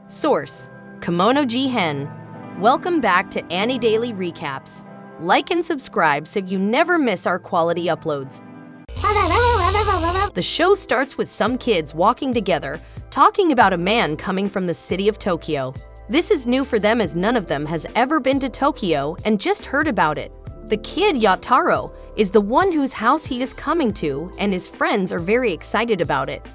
Source: Kimono Jihen. Welcome back to AniDaily Recaps. Like and subscribe so you never miss our quality uploads. The show starts with some kids walking together, talking about a man coming from the city of Tokyo. This is new for them as none of them has ever been to Tokyo and just heard about it. The kid, Yotaro, is the one whose house he is coming to, and his friends are very excited about it.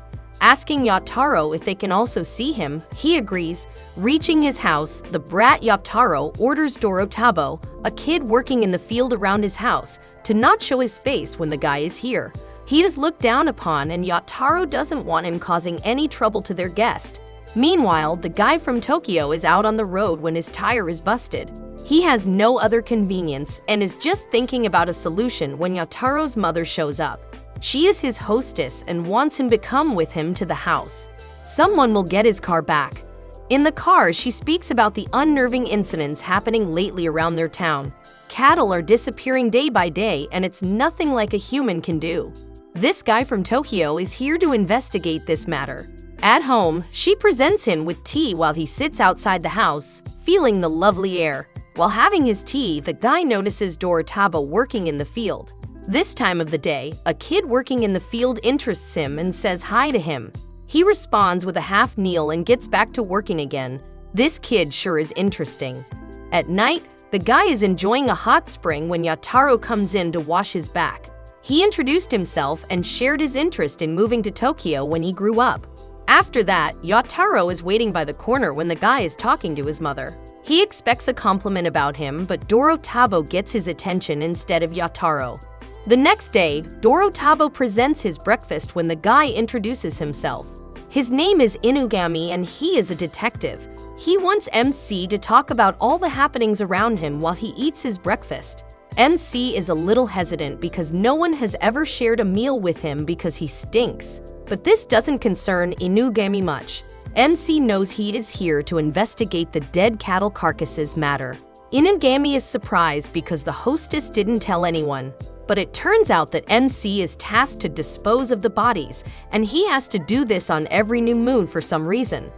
Asking Yotaro if they can also see him, he agrees. Reaching his house, the brat Yotaro orders Dorotabo, a kid working in the field around his house, to not show his face when the guy is here. He is looked down upon, and Yotaro doesn't want him causing any trouble to their guest. Meanwhile, the guy from Tokyo is out on the road when his tire is busted. He has no other convenience and is just thinking about a solution when Yotaro's mother shows up. She is his hostess and wants him to come with him to the house. Someone will get his car back. In the car, she speaks about the unnerving incidents happening lately around their town. Cattle are disappearing day by day, and it's nothing like a human can do. This guy from Tokyo is here to investigate this matter. At home, she presents him with tea while he sits outside the house, feeling the lovely air. While having his tea, the guy notices Dorotabo working in the field. This time of the day, a kid working in the field interests him and says hi to him. He responds with a half kneel and gets back to working again. This kid sure is interesting. At night, the guy is enjoying a hot spring when Yotaro comes in to wash his back. He introduced himself and shared his interest in moving to Tokyo when he grew up. After that, Yotaro is waiting by the corner when the guy is talking to his mother. He expects a compliment about him, but Dorotabo gets his attention instead of Yotaro. The next day, Dorotabo presents his breakfast when the guy introduces himself. His name is Inugami and he is a detective. He wants MC to talk about all the happenings around him while he eats his breakfast. MC is a little hesitant because no one has ever shared a meal with him because he stinks. But this doesn't concern Inugami much. MC knows he is here to investigate the dead cattle carcasses matter. Inugami is surprised because the hostess didn't tell anyone. But it turns out that MC is tasked to dispose of the bodies, and he has to do this on every new moon for some reason.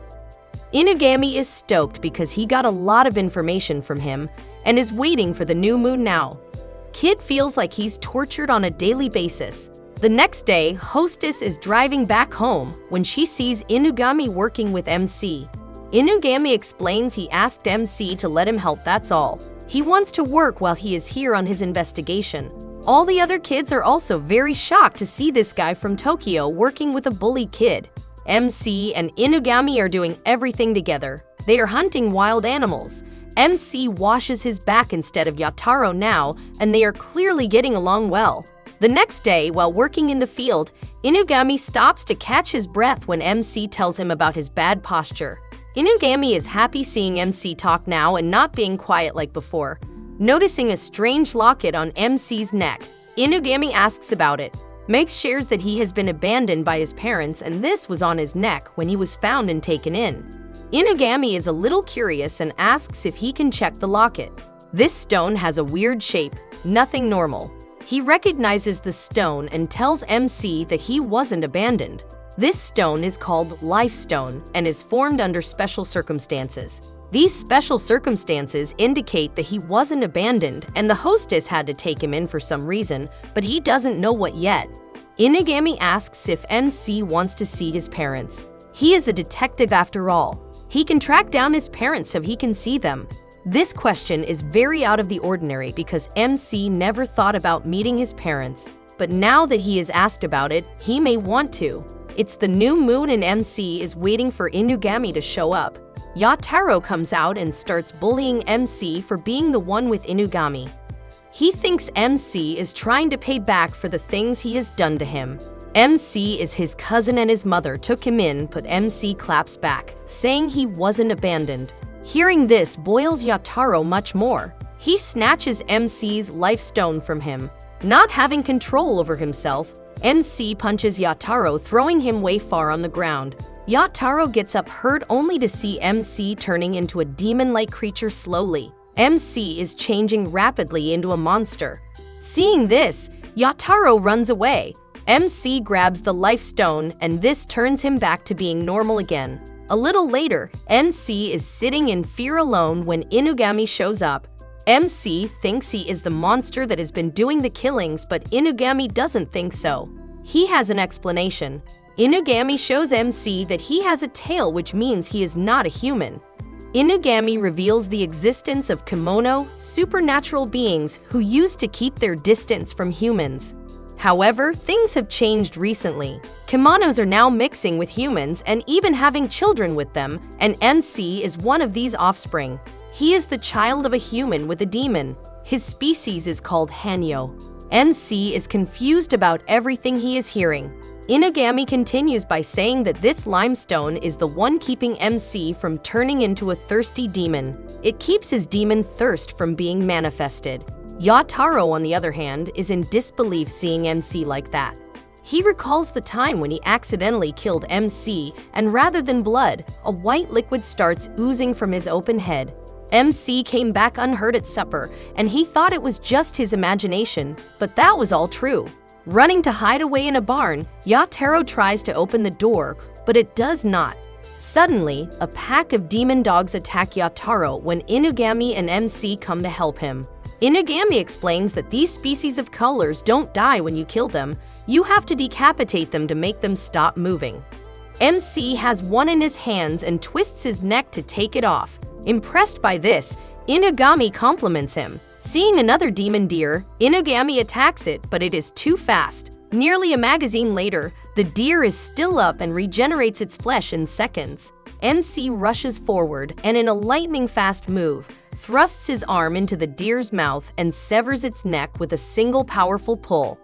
Inugami is stoked because he got a lot of information from him and is waiting for the new moon now. Kid feels like he's tortured on a daily basis. The next day, hostess is driving back home when she sees Inugami working with MC. Inugami explains he asked MC to let him help, that's all. He wants to work while he is here on his investigation. All the other kids are also very shocked to see this guy from Tokyo working with a bully kid. MC and Inugami are doing everything together. They are hunting wild animals. MC washes his back instead of Yotaro now, and they are clearly getting along well. The next day, while working in the field, Inugami stops to catch his breath when MC tells him about his bad posture. Inugami is happy seeing MC talk now and not being quiet like before. Noticing a strange locket on MC's neck, Inugami asks about it. Max shares that he has been abandoned by his parents and this was on his neck when he was found and taken in. Inugami is a little curious and asks if he can check the locket. This stone has a weird shape, nothing normal. He recognizes the stone and tells MC that he wasn't abandoned. This stone is called Life Stone and is formed under special circumstances. These special circumstances indicate that he wasn't abandoned and the hostess had to take him in for some reason, but he doesn't know what yet. Inugami asks if MC wants to see his parents. He is a detective after all. He can track down his parents so he can see them. This question is very out of the ordinary because MC never thought about meeting his parents, but now that he is asked about it, he may want to. It's the new moon and MC is waiting for Inugami to show up. Yotaro comes out and starts bullying MC for being the one with Inugami. He thinks MC is trying to pay back for the things he has done to him. MC is his cousin and his mother took him in, but MC claps back, saying he wasn't abandoned. Hearing this boils Yotaro much more. He snatches MC's life stone from him. Not having control over himself, MC punches Yotaro, throwing him way far on the ground. Yotaro gets up hurt only to see MC turning into a demon-like creature slowly. MC is changing rapidly into a monster. Seeing this, Yotaro runs away. MC grabs the life stone and this turns him back to being normal again. A little later, MC is sitting in fear alone when Inugami shows up. MC thinks he is the monster that has been doing the killings, but Inugami doesn't think so. He has an explanation. Inugami shows MC that he has a tail, which means he is not a human. Inugami reveals the existence of kimono, supernatural beings who used to keep their distance from humans. However, things have changed recently. Kimonos are now mixing with humans and even having children with them, and MC is one of these offspring. He is the child of a human with a demon. His species is called Hanyo. MC is confused about everything he is hearing. Inugami continues by saying that this limestone is the one keeping MC from turning into a thirsty demon. It keeps his demon thirst from being manifested. Yataro, on the other hand, is in disbelief seeing MC like that. He recalls the time when he accidentally killed MC, and rather than blood, a white liquid starts oozing from his open head. MC came back unhurt at supper, and he thought it was just his imagination, but that was all true. Running to hide away in a barn, Yataro tries to open the door, but it does not. Suddenly, a pack of demon dogs attack Yataro when Inugami and MC come to help him. Inugami explains that these species of colors don't die when you kill them. You have to decapitate them to make them stop moving. MC has one in his hands and twists his neck to take it off. Impressed by this, Inugami compliments him. Seeing another demon deer, Inugami attacks it, but it is too fast. Nearly a magazine later, the deer is still up and regenerates its flesh in seconds. MC rushes forward and, in a lightning-fast move, thrusts his arm into the deer's mouth and severs its neck with a single powerful pull.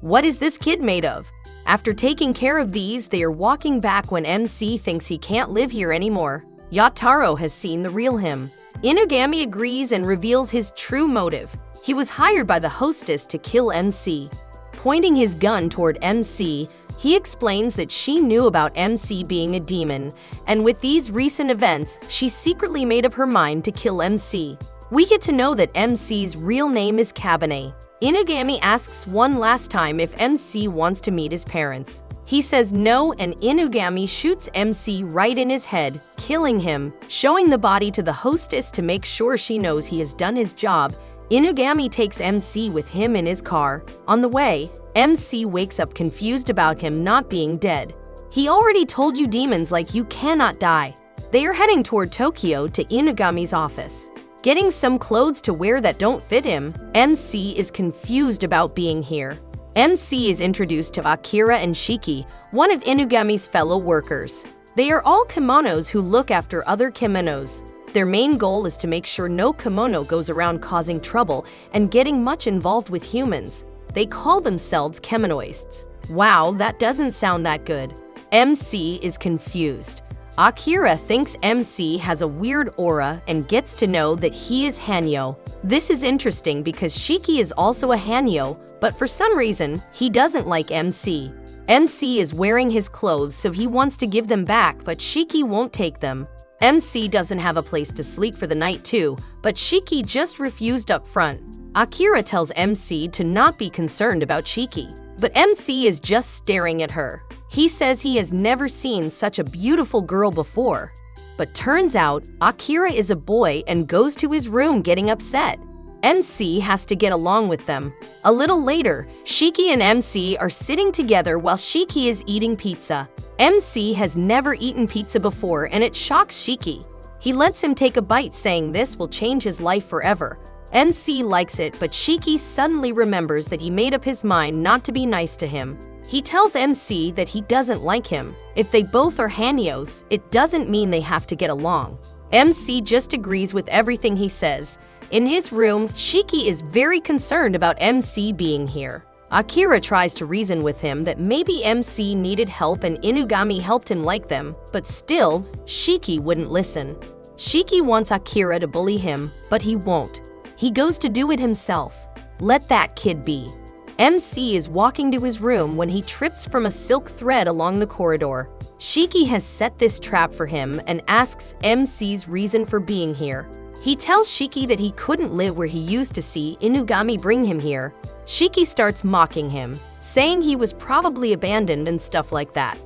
What is this kid made of? After taking care of these, they are walking back when MC thinks he can't live here anymore. Yataro has seen the real him. Inugami agrees and reveals his true motive. He was hired by the hostess to kill MC. Pointing his gun toward MC, he explains that she knew about MC being a demon, and with these recent events, she secretly made up her mind to kill MC. We get to know that MC's real name is Kabane. Inugami asks one last time if MC wants to meet his parents. He says no, and Inugami shoots MC right in his head, killing him. Showing the body to the hostess to make sure she knows he has done his job, Inugami takes MC with him in his car. On the way, MC wakes up confused about him not being dead. He already told you demons like you cannot die. They are heading toward Tokyo to Inugami's office. Getting some clothes to wear that don't fit him, MC is confused about being here. MC is introduced to Akira and Shiki, one of Inugami's fellow workers. They are all kimonos who look after other kimonos. Their main goal is to make sure no kimono goes around causing trouble and getting much involved with humans. They call themselves kimonoists. Wow, that doesn't sound that good. MC is confused. Akira thinks MC has a weird aura and gets to know that he is Hanyo. This is interesting because Shiki is also a Hanyo, but for some reason, he doesn't like MC. MC is wearing his clothes, so he wants to give them back, but Shiki won't take them. MC doesn't have a place to sleep for the night too, but Shiki just refused up front. Akira tells MC to not be concerned about Shiki, but MC is just staring at her. He says he has never seen such a beautiful girl before. But turns out, Akira is a boy and goes to his room getting upset. MC has to get along with them. A little later, Shiki and MC are sitting together while Shiki is eating pizza. MC has never eaten pizza before and it shocks Shiki. He lets him take a bite, saying this will change his life forever. MC likes it, but Shiki suddenly remembers that he made up his mind not to be nice to him. He tells MC that he doesn't like him. If they both are Hanyos, it doesn't mean they have to get along. MC just agrees with everything he says. In his room, Shiki is very concerned about MC being here. Akira tries to reason with him that maybe MC needed help and Inugami helped him like them, but still, Shiki wouldn't listen. Shiki wants Akira to bully him, but he won't. He goes to do it himself. Let that kid be. MC is walking to his room when he trips from a silk thread along the corridor. Shiki has set this trap for him and asks MC's reason for being here. He tells Shiki that he couldn't live where he used to see Inugami bring him here. Shiki starts mocking him, saying he was probably abandoned and stuff like that.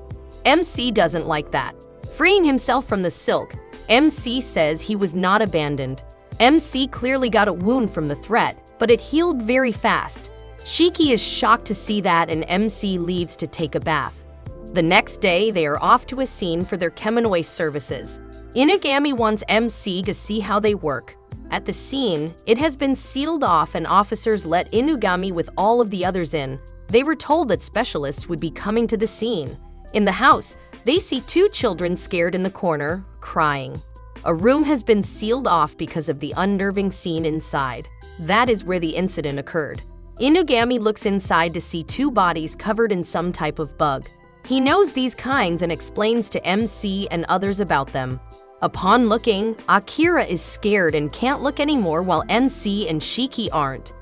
MC doesn't like that. Freeing himself from the silk, MC says he was not abandoned. MC clearly got a wound from the threat, but it healed very fast. Shiki is shocked to see that, and MC leaves to take a bath. The next day, they are off to a scene for their kimono services. Inugami wants MC to see how they work. At the scene, it has been sealed off and officers let Inugami with all of the others in. They were told that specialists would be coming to the scene. In the house, they see two children scared in the corner, crying. A room has been sealed off because of the unnerving scene inside. That is where the incident occurred. Inugami looks inside to see two bodies covered in some type of bug. He knows these kinds and explains to MC and others about them. Upon looking, Akira is scared and can't look anymore while MC and Shiki aren't.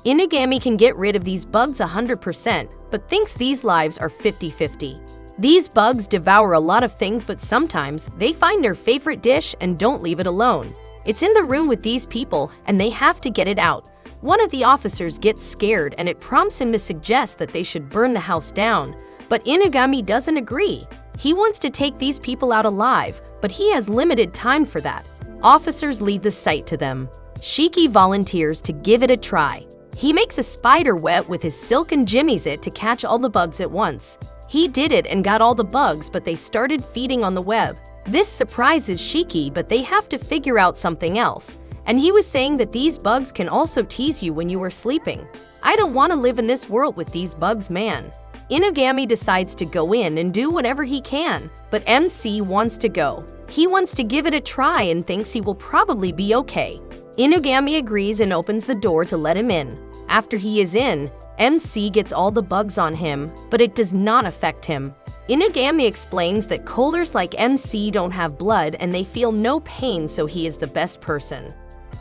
Inugami can get rid of these bugs 100%, but thinks these lives are 50-50. These bugs devour a lot of things, but sometimes they find their favorite dish and don't leave it alone. It's in the room with these people and they have to get it out. One of the officers gets scared and it prompts him to suggest that they should burn the house down, but Inugami doesn't agree. He wants to take these people out alive, but he has limited time for that. Officers leave the site to them. Shiki volunteers to give it a try. He makes a spider web with his silk and jimmies it to catch all the bugs at once. He did it and got all the bugs, but they started feeding on the web. This surprises Shiki, but they have to figure out something else. And he was saying that these bugs can also tease you when you are sleeping. I don't want to live in this world with these bugs, man. Inugami decides to go in and do whatever he can, but MC wants to go. He wants to give it a try and thinks he will probably be okay. Inugami agrees and opens the door to let him in. After he is in, MC gets all the bugs on him, but it does not affect him. Inugami explains that Kohlers like MC don't have blood and they feel no pain, so he is the best person.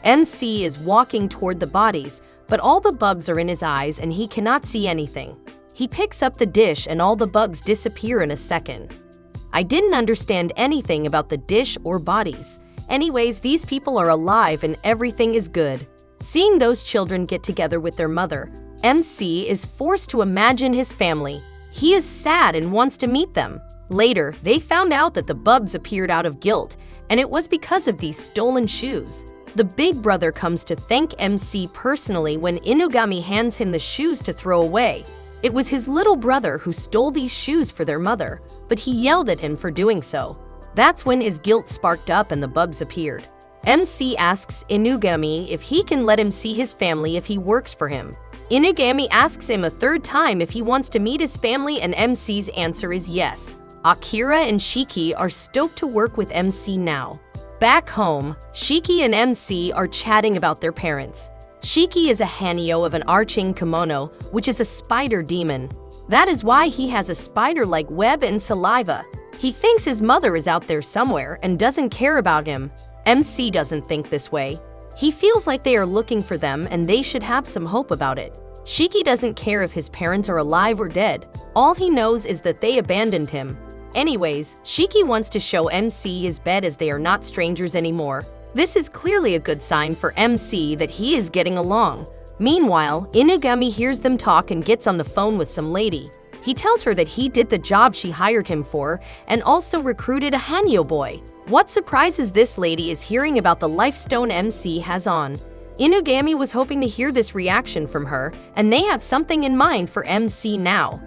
MC is walking toward the bodies, but all the bugs are in his eyes and he cannot see anything. He picks up the dish and all the bugs disappear in a second. I didn't understand anything about the dish or bodies. Anyways, these people are alive and everything is good. Seeing those children get together with their mother, MC is forced to imagine his family. He is sad and wants to meet them. Later, they found out that the bugs appeared out of guilt, and it was because of these stolen shoes. The big brother comes to thank MC personally when Inugami hands him the shoes to throw away. It was his little brother who stole these shoes for their mother, but he yelled at him for doing so. That's when his guilt sparked up and the bugs appeared. MC asks Inugami if he can let him see his family if he works for him. Inugami asks him a third time if he wants to meet his family, and MC's answer is yes. Akira and Shiki are stoked to work with MC now. Back home, Shiki and MC are chatting about their parents. Shiki is a hanyo of an arching kimono, which is a spider demon. That is why he has a spider-like web and saliva. He thinks his mother is out there somewhere and doesn't care about him. MC doesn't think this way. He feels like they are looking for them and they should have some hope about it. Shiki doesn't care if his parents are alive or dead. All he knows is that they abandoned him. Anyways, Shiki wants to show MC his bed as they are not strangers anymore. This is clearly a good sign for MC that he is getting along. Meanwhile, Inugami hears them talk and gets on the phone with some lady. He tells her that he did the job she hired him for and also recruited a hanyo boy. What surprises this lady is hearing about the lifestone MC has on. Inugami was hoping to hear this reaction from her, and they have something in mind for MC now.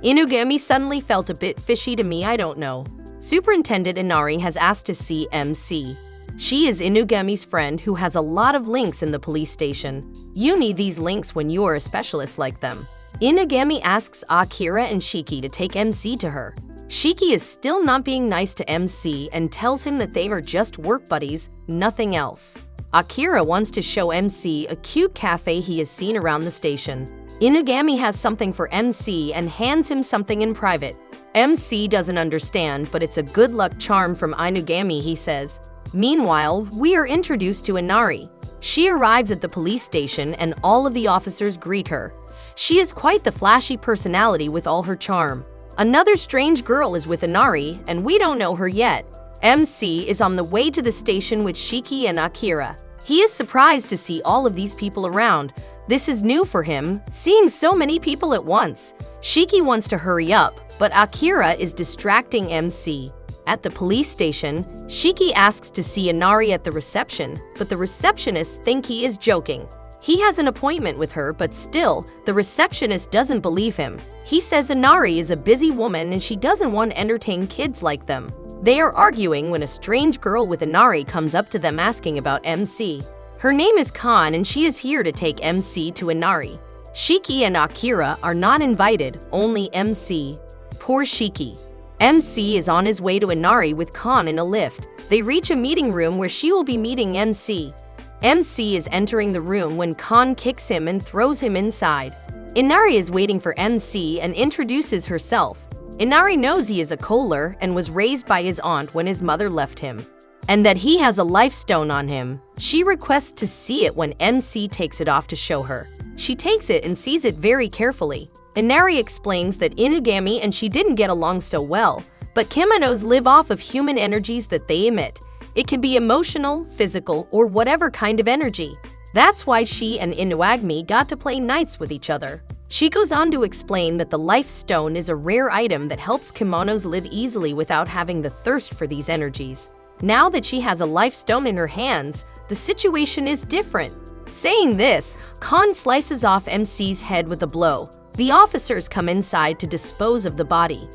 Inugami suddenly felt a bit fishy to me, I don't know. Superintendent Inari has asked to see MC. She is Inugami's friend who has a lot of links in the police station. You need these links when you are a specialist like them. Inugami asks Akira and Shiki to take MC to her. Shiki is still not being nice to MC and tells him that they are just work buddies, nothing else. Akira wants to show MC a cute cafe he has seen around the station. Inugami has something for MC and hands him something in private. MC doesn't understand, but it's a good luck charm from Inugami, he says. Meanwhile, we are introduced to Inari. She arrives at the police station and all of the officers greet her. She is quite the flashy personality with all her charm. Another strange girl is with Inari, and we don't know her yet. MC is on the way to the station with Shiki and Akira. He is surprised to see all of these people around. This is new for him, seeing so many people at once. Shiki wants to hurry up, but Akira is distracting MC. At the police station, Shiki asks to see Inari at the reception, but the receptionists think he is joking. He has an appointment with her, but still, the receptionist doesn't believe him. He says Inari is a busy woman and she doesn't want to entertain kids like them. They are arguing when a strange girl with Inari comes up to them asking about MC. Her name is Kan and she is here to take MC to Inari. Shiki and Akira are not invited, only MC. Poor Shiki. MC is on his way to Inari with Kan in a lift. They reach a meeting room where she will be meeting MC. MC is entering the room when Kan kicks him and throws him inside. Inari is waiting for MC and introduces herself. Inari knows he is a Kohler and was raised by his aunt when his mother left him, and that he has a life stone on him. She requests to see it when MC takes it off to show her. She takes it and sees it very carefully. Inari explains that Inugami and she didn't get along so well, but kimonos live off of human energies that they emit. It can be emotional, physical, or whatever kind of energy. That's why she and Inugami got to play nice with each other. She goes on to explain that the life stone is a rare item that helps kimonos live easily without having the thirst for these energies. Now that she has a life stone in her hands, the situation is different. Saying this, Kan slices off MC's head with a blow. The officers come inside to dispose of the body.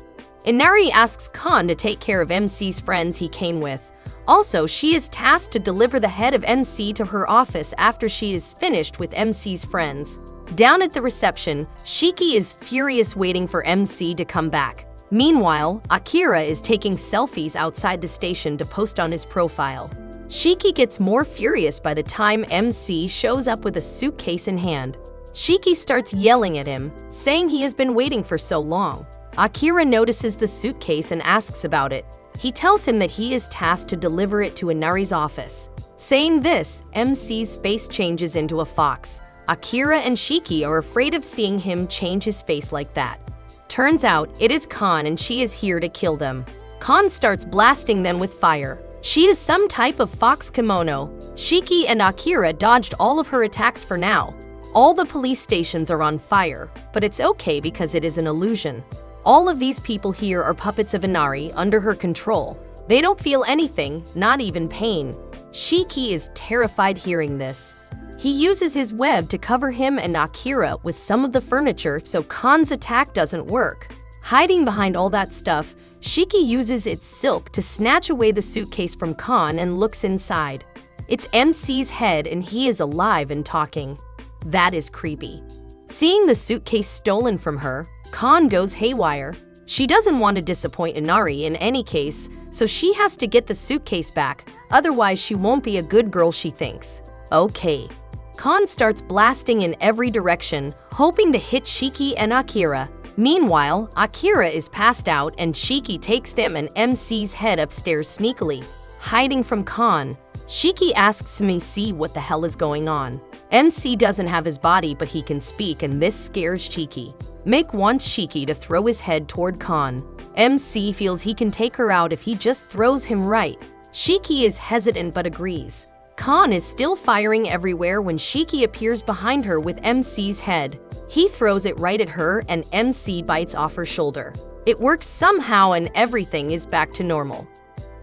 Inari asks Kan to take care of MC's friends he came with. Also, she is tasked to deliver the head of MC to her office after she is finished with MC's friends. Down at the reception, Shiki is furious waiting for MC to come back. Meanwhile, Akira is taking selfies outside the station to post on his profile. Shiki gets more furious by the time MC shows up with a suitcase in hand. Shiki starts yelling at him, saying he has been waiting for so long. Akira notices the suitcase and asks about it. He tells him that he is tasked to deliver it to Inari's office. Saying this, MC's face changes into a fox. Akira and Shiki are afraid of seeing him change his face like that. Turns out, it is Kan and she is here to kill them. Kan starts blasting them with fire. She is some type of fox kimono. Shiki and Akira dodged all of her attacks for now. All the police stations are on fire, but it's okay because it is an illusion. All of these people here are puppets of Inari under her control. They don't feel anything, not even pain. Shiki is terrified hearing this. He uses his web to cover him and Akira with some of the furniture so Kan's attack doesn't work. Hiding behind all that stuff, Shiki uses its silk to snatch away the suitcase from Kan and looks inside. It's MC's head and he is alive and talking. That is creepy. Seeing the suitcase stolen from her, Kan goes haywire. She doesn't want to disappoint Inari in any case, so she has to get the suitcase back, otherwise she won't be a good girl, she thinks. Okay. Kan starts blasting in every direction, hoping to hit Shiki and Akira. Meanwhile, Akira is passed out and Shiki takes him and MC's head upstairs sneakily. Hiding from Kan, Shiki asks me see what the hell is going on. MC doesn't have his body but he can speak and this scares Shiki. Mick wants Shiki to throw his head toward Kan. MC feels he can take her out if he just throws him right. Shiki is hesitant but agrees. Kan is still firing everywhere when Shiki appears behind her with MC's head. He throws it right at her and MC bites off her shoulder. It works somehow and everything is back to normal.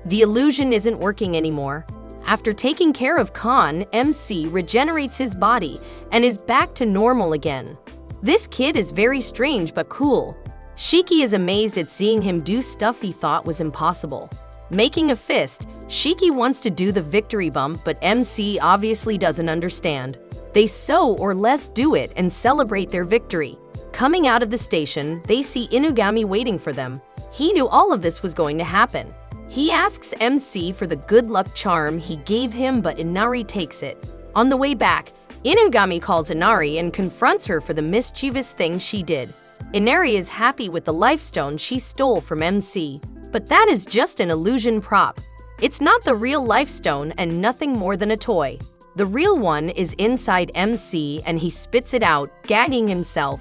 The illusion isn't working anymore. After taking care of Kan, MC regenerates his body and is back to normal again. This kid is very strange but cool. Shiki is amazed at seeing him do stuff he thought was impossible. Making a fist, Shiki wants to do the victory bump but MC obviously doesn't understand. They so or less do it and celebrate their victory. Coming out of the station, they see Inugami waiting for them. He knew all of this was going to happen. He asks MC for the good luck charm he gave him but Inari takes it. On the way back, Inugami calls Inari and confronts her for the mischievous thing she did. Inari is happy with the life stone she stole from MC. But that is just an illusion prop. It's not the real life stone and nothing more than a toy. The real one is inside MC and he spits it out, gagging himself.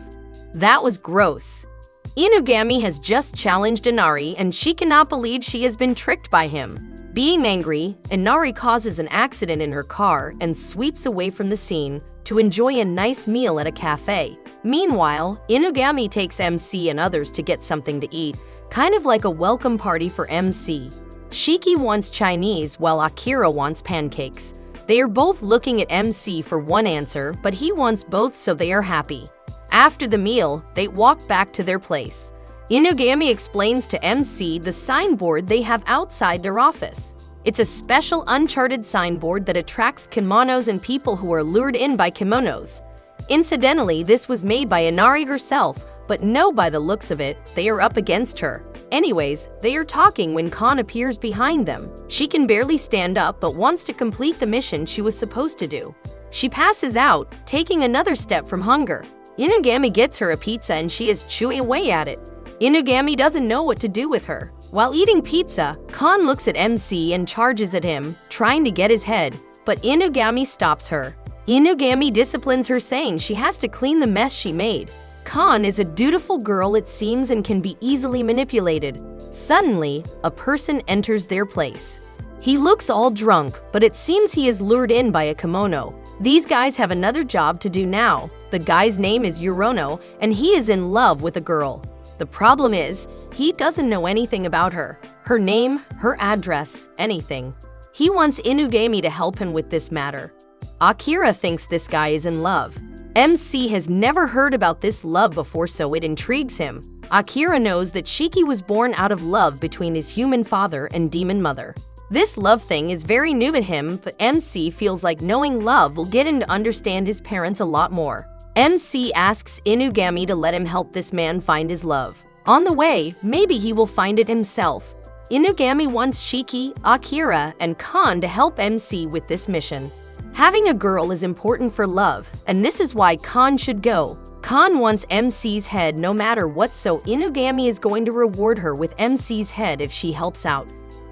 That was gross. Inugami has just challenged Inari and she cannot believe she has been tricked by him. Being angry, Inari causes an accident in her car and sweeps away from the scene to enjoy a nice meal at a cafe. Meanwhile, Inugami takes MC and others to get something to eat. kind of like a welcome party for MC. Shiki wants Chinese while Akira wants pancakes. They are both looking at MC for one answer, but he wants both, so they are happy. After the meal, they walk back to their place. Inugami explains to MC the signboard they have outside their office. It's a special uncharted signboard that attracts kimonos and people who are lured in by kimonos. Incidentally, this was made by Inari herself, but no, by the looks of it, they are up against her. Anyways, they are talking when Kan appears behind them. She can barely stand up but wants to complete the mission she was supposed to do. She passes out, taking another step from hunger. Inugami gets her a pizza and she is chewing away at it. Inugami doesn't know what to do with her. While eating pizza, Kan looks at MC and charges at him, trying to get his head, but Inugami stops her. Inugami disciplines her, saying she has to clean the mess she made. Kan is a dutiful girl, it seems, and can be easily manipulated. Suddenly, a person enters their place. He looks all drunk, but it seems he is lured in by a kimono. These guys have another job to do now. The guy's name is Yurono, and he is in love with a girl. The problem is, he doesn't know anything about her. Her name, her address, anything. He wants Inugami to help him with this matter. Akira thinks this guy is in love. MC has never heard about this love before, so it intrigues him. Akira knows that Shiki was born out of love between his human father and demon mother. This love thing is very new to him, but MC feels like knowing love will get him to understand his parents a lot more. MC asks Inugami to let him help this man find his love. On the way, maybe he will find it himself. Inugami wants Shiki, Akira, and Kan to help MC with this mission. Having a girl is important for love, and this is why Kan should go. Kan wants MC's head no matter what, so Inugami is going to reward her with MC's head if she helps out.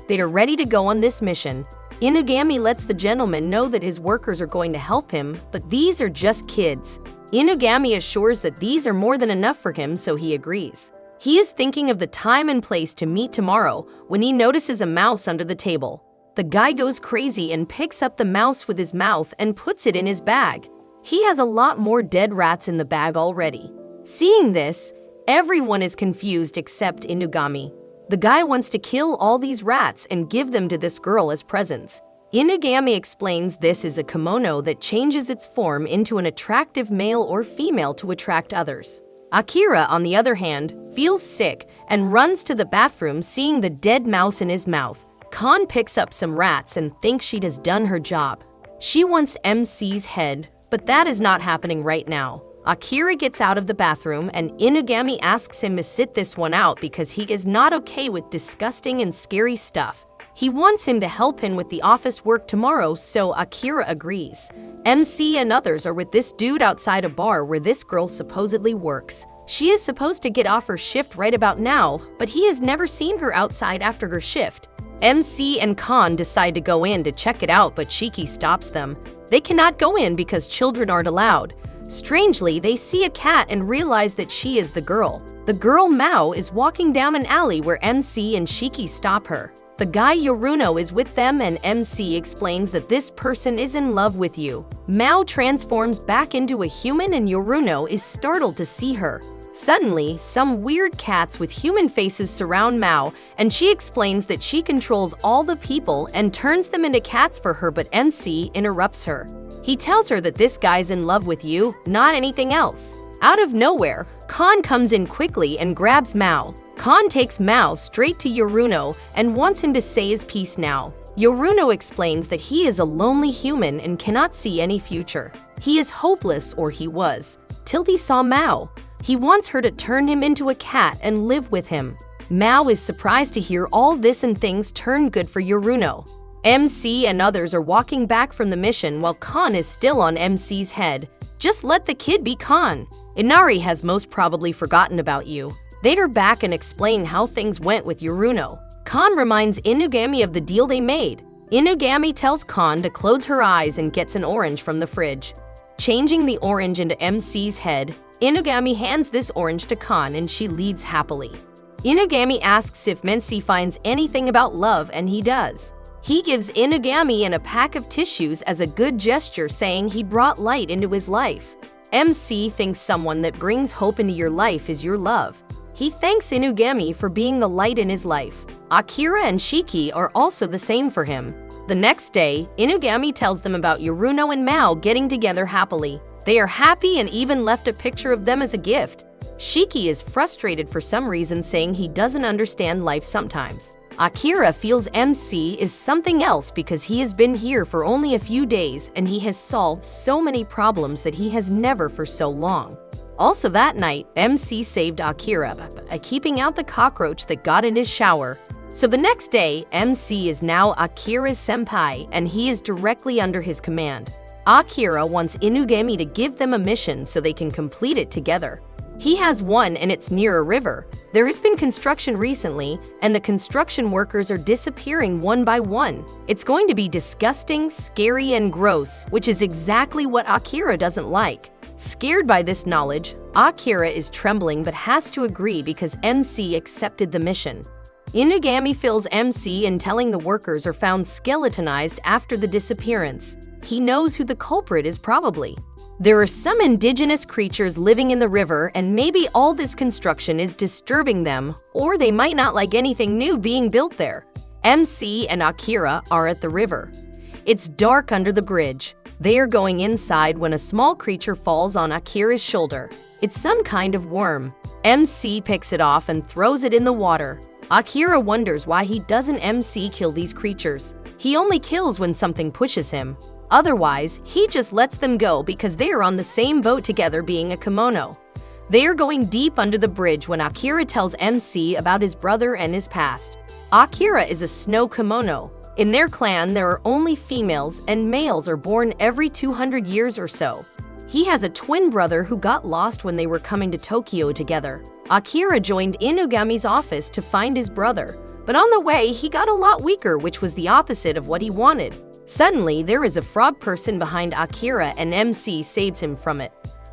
They are ready to go on this mission. Inugami lets the gentleman know that his workers are going to help him, but these are just kids. Inugami assures that these are more than enough for him, so he agrees. He is thinking of the time and place to meet tomorrow when he notices a mouse under the table. The guy goes crazy and picks up the mouse with his mouth and puts it in his bag. He has a lot more dead rats in the bag already. Seeing this, everyone is confused except Inugami. The guy wants to kill all these rats and give them to this girl as presents. Inugami explains this is a kimono that changes its form into an attractive male or female to attract others. Akira, on the other hand, feels sick and runs to the bathroom, seeing the dead mouse in his mouth. Kan picks up some rats and thinks she has done her job. She wants MC's head, but that is not happening right now. Akira gets out of the bathroom and Inugami asks him to sit this one out because he is not okay with disgusting and scary stuff. He wants him to help him with the office work tomorrow, so Akira agrees. MC and others are with this dude outside a bar where this girl supposedly works. She is supposed to get off her shift right about now, but he has never seen her outside after her shift. MC and Kan decide to go in to check it out, but Shiki stops them. They cannot go in because children aren't allowed. Strangely, they see a cat and realize that she is the girl. The girl Mao is walking down an alley where MC and Shiki stop her. The guy Yoruno is with them and MC explains that this person is in love with you. Mao transforms back into a human and Yoruno is startled to see her. Suddenly, some weird cats with human faces surround Mao, and she explains that she controls all the people and turns them into cats for her, but MC interrupts her. He tells her that this guy's in love with you, not anything else. Out of nowhere, Kan comes in quickly and grabs Mao. Kan takes Mao straight to Yoruno and wants him to say his piece now. Yoruno explains that he is a lonely human and cannot see any future. He is hopeless, or he was, till he saw Mao. He wants her to turn him into a cat and live with him. Mao is surprised to hear all this and things turn good for Yoruno. MC and others are walking back from the mission while Kan is still on MC's head. Just let the kid be Kan. Inari has most probably forgotten about you. They are back and explain how things went with Yoruno. Kan reminds Inugami of the deal they made. Inugami tells Kan to close her eyes and gets an orange from the fridge. Changing the orange into MC's head, Inugami hands this orange to Kan and she leads happily. Inugami asks if MC finds anything about love, and he does. He gives Inugami a pack of tissues as a good gesture, saying he brought light into his life. MC thinks someone that brings hope into your life is your love. He thanks Inugami for being the light in his life. Akira and Shiki are also the same for him. The next day, Inugami tells them about Yoruno and Mao getting together happily. They are happy and even left a picture of them as a gift. Shiki is frustrated for some reason, saying he doesn't understand life sometimes. Akira feels MC is something else because he has been here for only a few days and he has solved so many problems that he has never for so long. Also that night, MC saved Akira by keeping out the cockroach that got in his shower. So the next day, MC is now Akira's senpai and he is directly under his command. Akira wants Inugami to give them a mission so they can complete it together. He has one and it's near a river. There has been construction recently and the construction workers are disappearing one by one. It's going to be disgusting, scary, and gross, which is exactly what Akira doesn't like. Scared by this knowledge, Akira is trembling but has to agree because MC accepted the mission. Inugami fills MC in telling the workers are found skeletonized after the disappearance. He knows who the culprit is probably. There are some indigenous creatures living in the river and maybe all this construction is disturbing them, or they might not like anything new being built there. MC and Akira are at the river. It's dark under the bridge. They are going inside when a small creature falls on Akira's shoulder. It's some kind of worm. MC picks it off and throws it in the water. Akira wonders why he doesn't MC kill these creatures. He only kills when something pushes him. Otherwise, he just lets them go because they are on the same boat together being a kimono. They are going deep under the bridge when Akira tells MC about his brother and his past. Akira is a snow kimono. In their clan, there are only females and males are born every 200 years or so. He has a twin brother who got lost when they were coming to Tokyo together. Akira joined Inugami's office to find his brother, but on the way, he got a lot weaker, which was the opposite of what he wanted. Suddenly, there is a frog person behind Akira and MC saves him from it.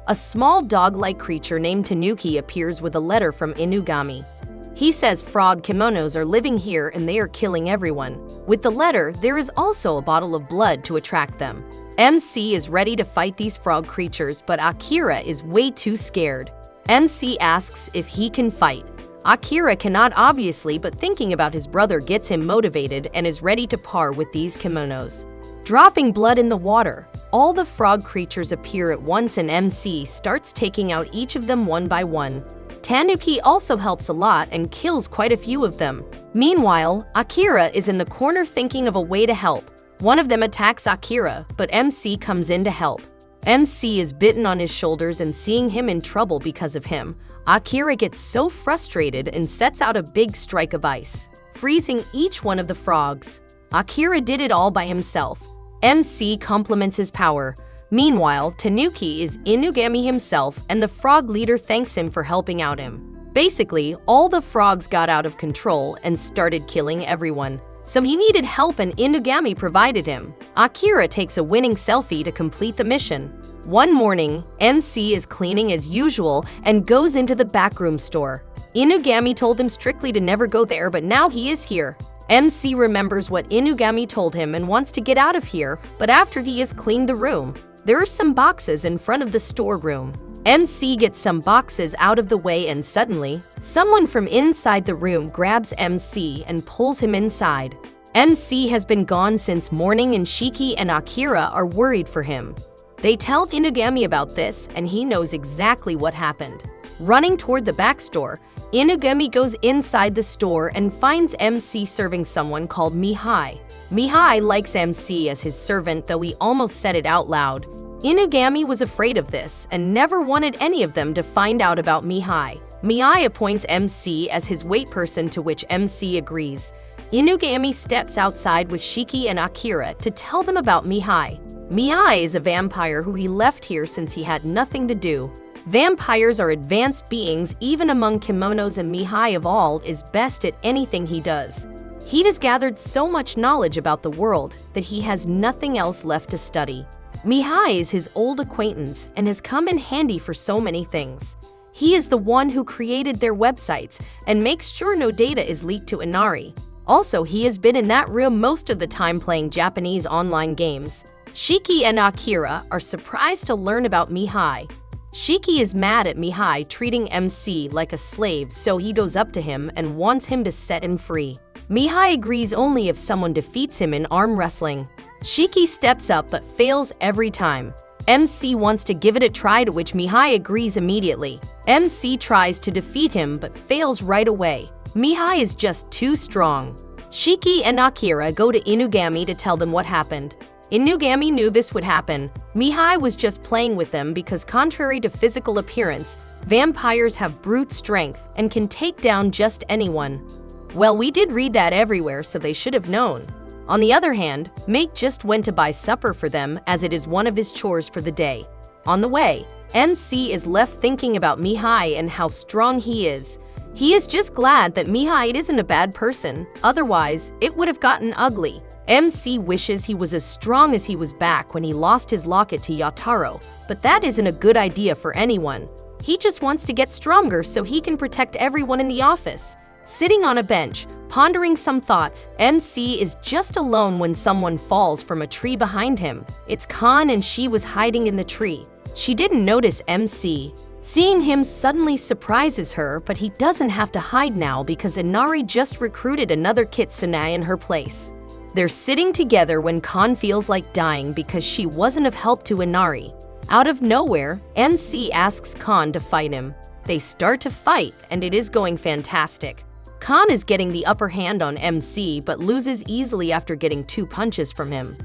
A small dog-like creature named Tanuki appears with a letter from Inugami. He says frog kimonos are living here and they are killing everyone. With the letter, there is also a bottle of blood to attract them. MC is ready to fight these frog creatures, but Akira is way too scared. MC asks if he can fight. Akira cannot obviously, but thinking about his brother gets him motivated and is ready to par with these kimonos. Dropping blood in the water, all the frog creatures appear at once and MC starts taking out each of them one by one. Tanuki also helps a lot and kills quite a few of them. Meanwhile, Akira is in the corner thinking of a way to help. One of them attacks Akira, but MC comes in to help. MC is bitten on his shoulders and seeing him in trouble because of him, Akira gets so frustrated and sets out a big strike of ice, freezing each one of the frogs. Akira did it all by himself. MC compliments his power. Meanwhile, Tanuki is Inugami himself and the frog leader thanks him for helping out him. Basically, all the frogs got out of control and started killing everyone. So he needed help and Inugami provided him. Akira takes a winning selfie to complete the mission. One morning, MC is cleaning as usual and goes into the backroom store. Inugami told him strictly to never go there, but now he is here. MC remembers what Inugami told him and wants to get out of here, but after he has cleaned the room, there are some boxes in front of the storeroom. MC gets some boxes out of the way and suddenly, someone from inside the room grabs MC and pulls him inside. MC has been gone since morning and Shiki and Akira are worried for him. They tell Inugami about this and he knows exactly what happened. Running toward the back store, Inugami goes inside the store and finds MC serving someone called Mihai. Mihai likes MC as his servant, though he almost said it out loud. Inugami was afraid of this and never wanted any of them to find out about Mihai. Mihai appoints MC as his wait person, to which MC agrees. Inugami steps outside with Shiki and Akira to tell them about Mihai. Mihai is a vampire who he left here since he had nothing to do. Vampires are advanced beings even among kimonos, and Mihai of all is best at anything he does. He has gathered so much knowledge about the world that he has nothing else left to study. Mihai is his old acquaintance and has come in handy for so many things. He is the one who created their websites and makes sure no data is leaked to Inari. Also, he has been in that room most of the time playing Japanese online games. Shiki and Akira are surprised to learn about Mihai. Shiki is mad at Mihai treating MC like a slave, so he goes up to him and wants him to set him free. Mihai agrees only if someone defeats him in arm wrestling. Shiki steps up but fails every time. MC wants to give it a try, to which Mihai agrees immediately. MC tries to defeat him but fails right away. Mihai is just too strong. Shiki and Akira go to Inugami to tell them what happened. Inugami knew this would happen. Mihai was just playing with them because, contrary to physical appearance, vampires have brute strength and can take down just anyone. Well, we did read that everywhere, so they should have known. On the other hand, Make just went to buy supper for them, as it is one of his chores for the day. On the way, MC is left thinking about Mihai and how strong he is. He is just glad that Mihai isn't a bad person, otherwise it would have gotten ugly. MC wishes he was as strong as he was back when he lost his locket to Yataro, but that isn't a good idea for anyone. He just wants to get stronger so he can protect everyone in the office. Sitting on a bench, pondering some thoughts, MC is just alone when someone falls from a tree behind him. It's Khan, and she was hiding in the tree. She didn't notice MC. Seeing him suddenly surprises her, but he doesn't have to hide now because Inari just recruited another kitsune in her place. They're sitting together when Khan feels like dying because she wasn't of help to Inari. Out of nowhere, MC asks Khan to fight him. They start to fight, and it is going fantastic. Khan is getting the upper hand on MC but loses easily after getting 2 punches from him.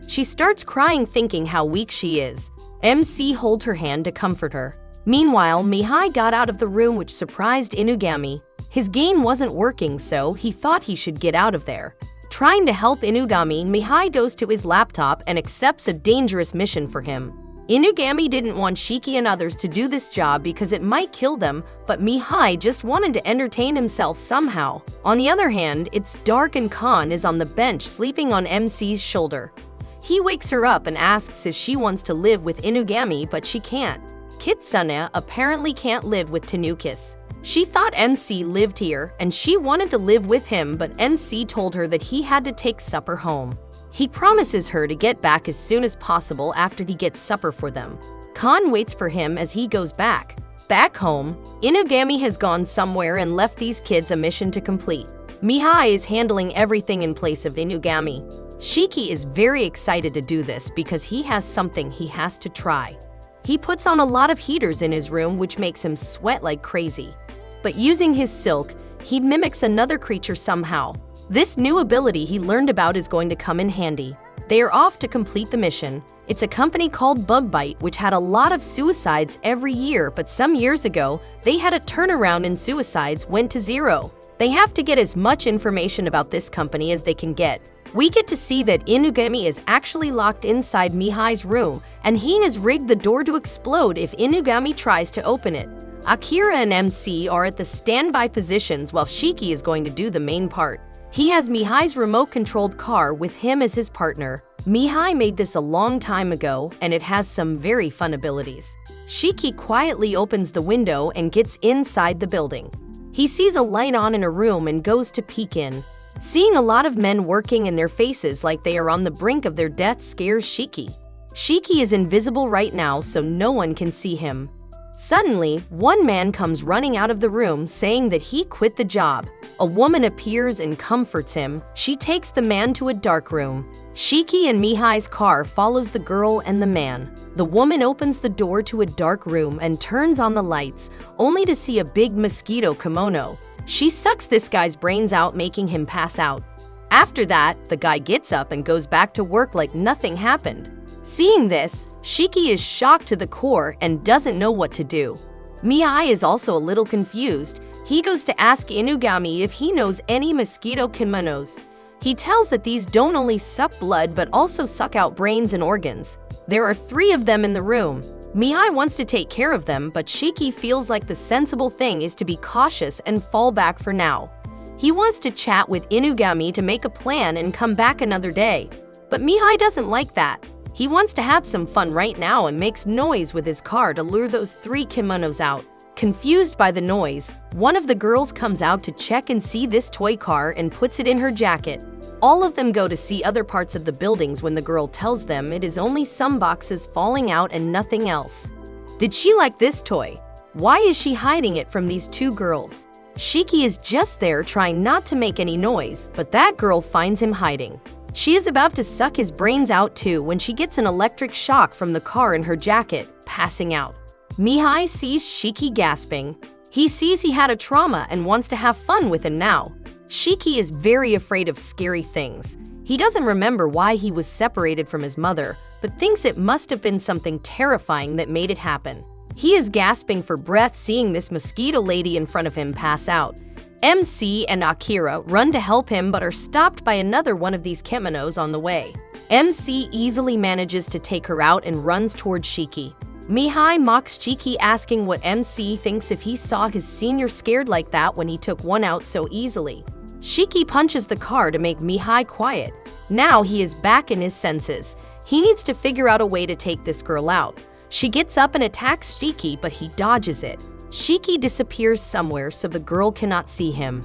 She starts crying, thinking how weak she is. MC holds her hand to comfort her. Meanwhile, Mihai got out of the room, which surprised Inugami. His game wasn't working, so he thought he should get out of there. Trying to help Inugami, Mihai goes to his laptop and accepts a dangerous mission for him. Inugami didn't want Shiki and others to do this job because it might kill them, but Mihai just wanted to entertain himself somehow. On the other hand, it's dark and Khan is on the bench sleeping on MC's shoulder. He wakes her up and asks if she wants to live with Inugami, but she can't. Kitsune apparently can't live with Tanukis. She thought MC lived here and she wanted to live with him, but MC told her that he had to take supper home. He promises her to get back as soon as possible after he gets supper for them. Khan waits for him as he goes back. Back home, Inugami has gone somewhere and left these kids a mission to complete. Mihai is handling everything in place of Inugami. Shiki is very excited to do this because he has something he has to try. He puts on a lot of heaters in his room, which makes him sweat like crazy. But using his silk, he mimics another creature somehow. This new ability he learned about is going to come in handy. They are off to complete the mission. It's a company called Bugbite, which had a lot of suicides every year, but some years ago, they had a turnaround and suicides went to 0. They have to get as much information about this company as they can get. We get to see that Inugami is actually locked inside Mihai's room, and he has rigged the door to explode if Inugami tries to open it. Akira and MC are at the standby positions while Shiki is going to do the main part. He has Mihai's remote-controlled car with him as his partner. Mihai made this a long time ago, and it has some very fun abilities. Shiki quietly opens the window and gets inside the building. He sees a light on in a room and goes to peek in. Seeing a lot of men working in their faces like they are on the brink of their death scares Shiki. Shiki is invisible right now, so no one can see him. Suddenly, one man comes running out of the room saying that he quit the job. A woman appears and comforts him. She takes the man to a dark room. Shiki and Mihai's car follows the girl and the man. The woman opens the door to a dark room and turns on the lights, only to see a big mosquito kimono. She sucks this guy's brains out, making him pass out. After that, the guy gets up and goes back to work like nothing happened. Seeing this, Shiki is shocked to the core and doesn't know what to do. Mihai is also a little confused. He goes to ask Inugami if he knows any mosquito kimonos. He tells that these don't only suck blood but also suck out brains and organs. There are 3 of them in the room. Mihai wants to take care of them, but Shiki feels like the sensible thing is to be cautious and fall back for now. He wants to chat with Inugami to make a plan and come back another day. But Mihai doesn't like that. He wants to have some fun right now and makes noise with his car to lure those 3 kimonos out. Confused by the noise, one of the girls comes out to check and see this toy car and puts it in her jacket. All of them go to see other parts of the buildings when the girl tells them it is only some boxes falling out and nothing else. Did she like this toy? Why is she hiding it from these two girls? Shiki is just there trying not to make any noise, but that girl finds him hiding. She is about to suck his brains out too when she gets an electric shock from the car in her jacket, passing out. Mihai sees Shiki gasping. He sees he had a trauma and wants to have fun with him now. Shiki is very afraid of scary things. He doesn't remember why he was separated from his mother, but thinks it must have been something terrifying that made it happen. He is gasping for breath seeing this mosquito lady in front of him pass out. MC and Akira run to help him but are stopped by another one of these kimonos on the way. MC easily manages to take her out and runs towards Shiki. Mihai mocks Shiki asking what MC thinks if he saw his senior scared like that when he took one out so easily. Shiki punches the car to make Mihai quiet. Now he is back in his senses. He needs to figure out a way to take this girl out. She gets up and attacks Shiki, but he dodges it. Shiki disappears somewhere so the girl cannot see him.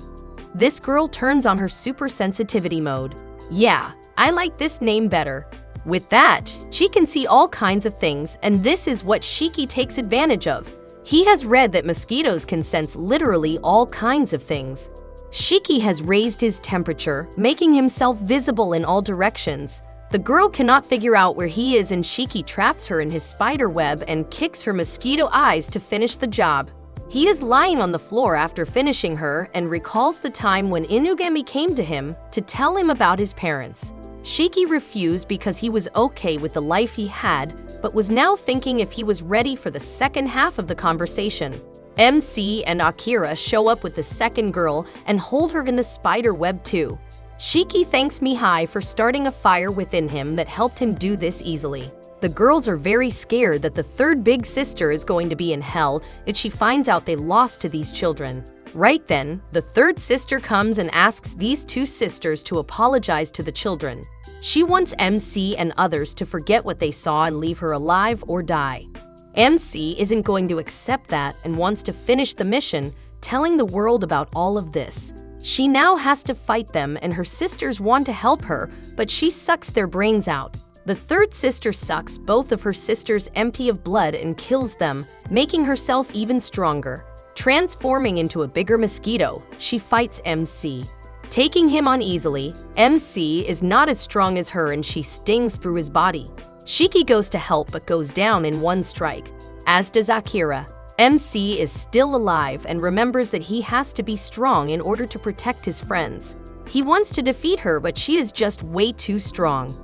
This girl turns on her super sensitivity mode. Yeah, I like this name better. With that, she can see all kinds of things, and this is what Shiki takes advantage of. He has read that mosquitoes can sense literally all kinds of things. Shiki has raised his temperature, making himself visible in all directions. The girl cannot figure out where he is and Shiki traps her in his spider web and kicks her mosquito eyes to finish the job. He is lying on the floor after finishing her and recalls the time when Inugami came to him to tell him about his parents. Shiki refused because he was okay with the life he had, but was now thinking if he was ready for the second half of the conversation. MC and Akira show up with the second girl and hold her in the spider web too. Shiki thanks Mihai for starting a fire within him that helped him do this easily. The girls are very scared that the third big sister is going to be in hell if she finds out they lost to these children. Right then, the third sister comes and asks these two sisters to apologize to the children. She wants MC and others to forget what they saw and leave her alive or die. MC isn't going to accept that and wants to finish the mission, telling the world about all of this. She now has to fight them and her sisters want to help her, but she sucks their brains out. The third sister sucks both of her sisters empty of blood and kills them, making herself even stronger. Transforming into a bigger mosquito, she fights MC. Taking him on easily, MC is not as strong as her and she stings through his body. Shiki goes to help but goes down in one strike, as does Akira. MC is still alive and remembers that he has to be strong in order to protect his friends. He wants to defeat her, but she is just way too strong.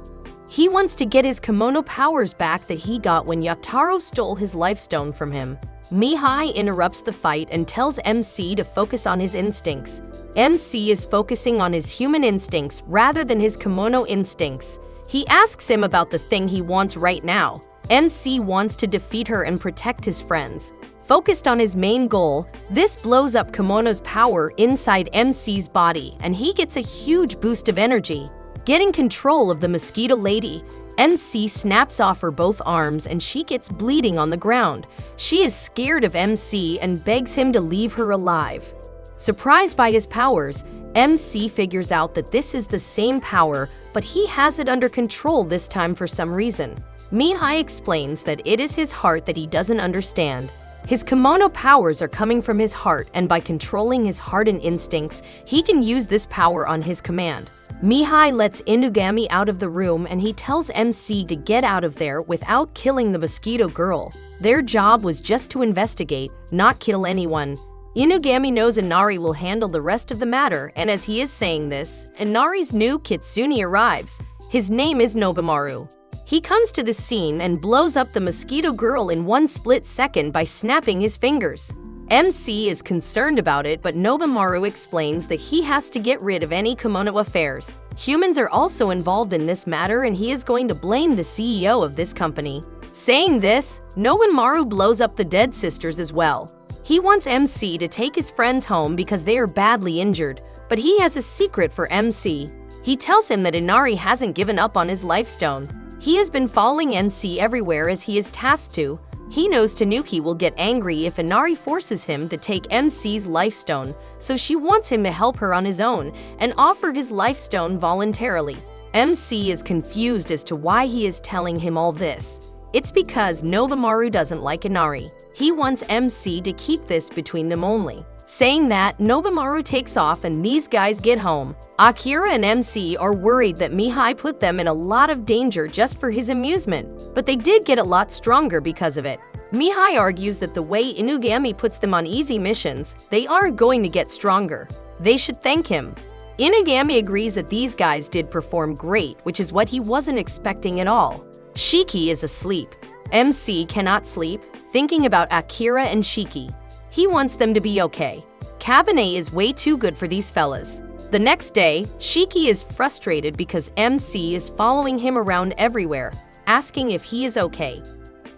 He wants to get his kimono powers back that he got when Yataro stole his life stone from him. Mihai interrupts the fight and tells MC to focus on his instincts. MC is focusing on his human instincts rather than his kimono instincts. He asks him about the thing he wants right now. MC wants to defeat her and protect his friends. Focused on his main goal, this blows up Kimono's power inside MC's body and he gets a huge boost of energy. Getting control of the mosquito lady, MC snaps off her both arms and she gets bleeding on the ground. She is scared of MC and begs him to leave her alive. Surprised by his powers, MC figures out that this is the same power, but he has it under control this time for some reason. Mihai explains that it is his heart that he doesn't understand. His kimono powers are coming from his heart, and by controlling his heart and instincts, he can use this power on his command. Mihai lets Inugami out of the room and he tells MC to get out of there without killing the mosquito girl. Their job was just to investigate, not kill anyone. Inugami knows Inari will handle the rest of the matter, and as he is saying this, Inari's new kitsune arrives. His name is Nobumaru. He comes to the scene and blows up the mosquito girl in one split second by snapping his fingers. MC is concerned about it, but Nobumaru explains that he has to get rid of any kimono affairs. Humans are also involved in this matter and he is going to blame the CEO of this company. Saying this, Nobumaru blows up the dead sisters as well. He wants MC to take his friends home because they are badly injured, but he has a secret for MC. He tells him that Inari hasn't given up on his life stone. He has been following MC everywhere as he is tasked to. He knows Tanuki will get angry if Inari forces him to take MC's life stone, so she wants him to help her on his own and offered his life stone voluntarily. MC is confused as to why he is telling him all this. It's because Nobumaru doesn't like Inari. He wants MC to keep this between them only. Saying that, Nobumaru takes off and these guys get home. Akira and MC are worried that Mihai put them in a lot of danger just for his amusement, but they did get a lot stronger because of it. Mihai argues that the way Inugami puts them on easy missions, they aren't going to get stronger. They should thank him. Inugami agrees that these guys did perform great, which is what he wasn't expecting at all. Shiki is asleep. MC cannot sleep, thinking about Akira and Shiki. He wants them to be okay. Kabane is way too good for these fellas. The next day, Shiki is frustrated because MC is following him around everywhere, asking if he is okay.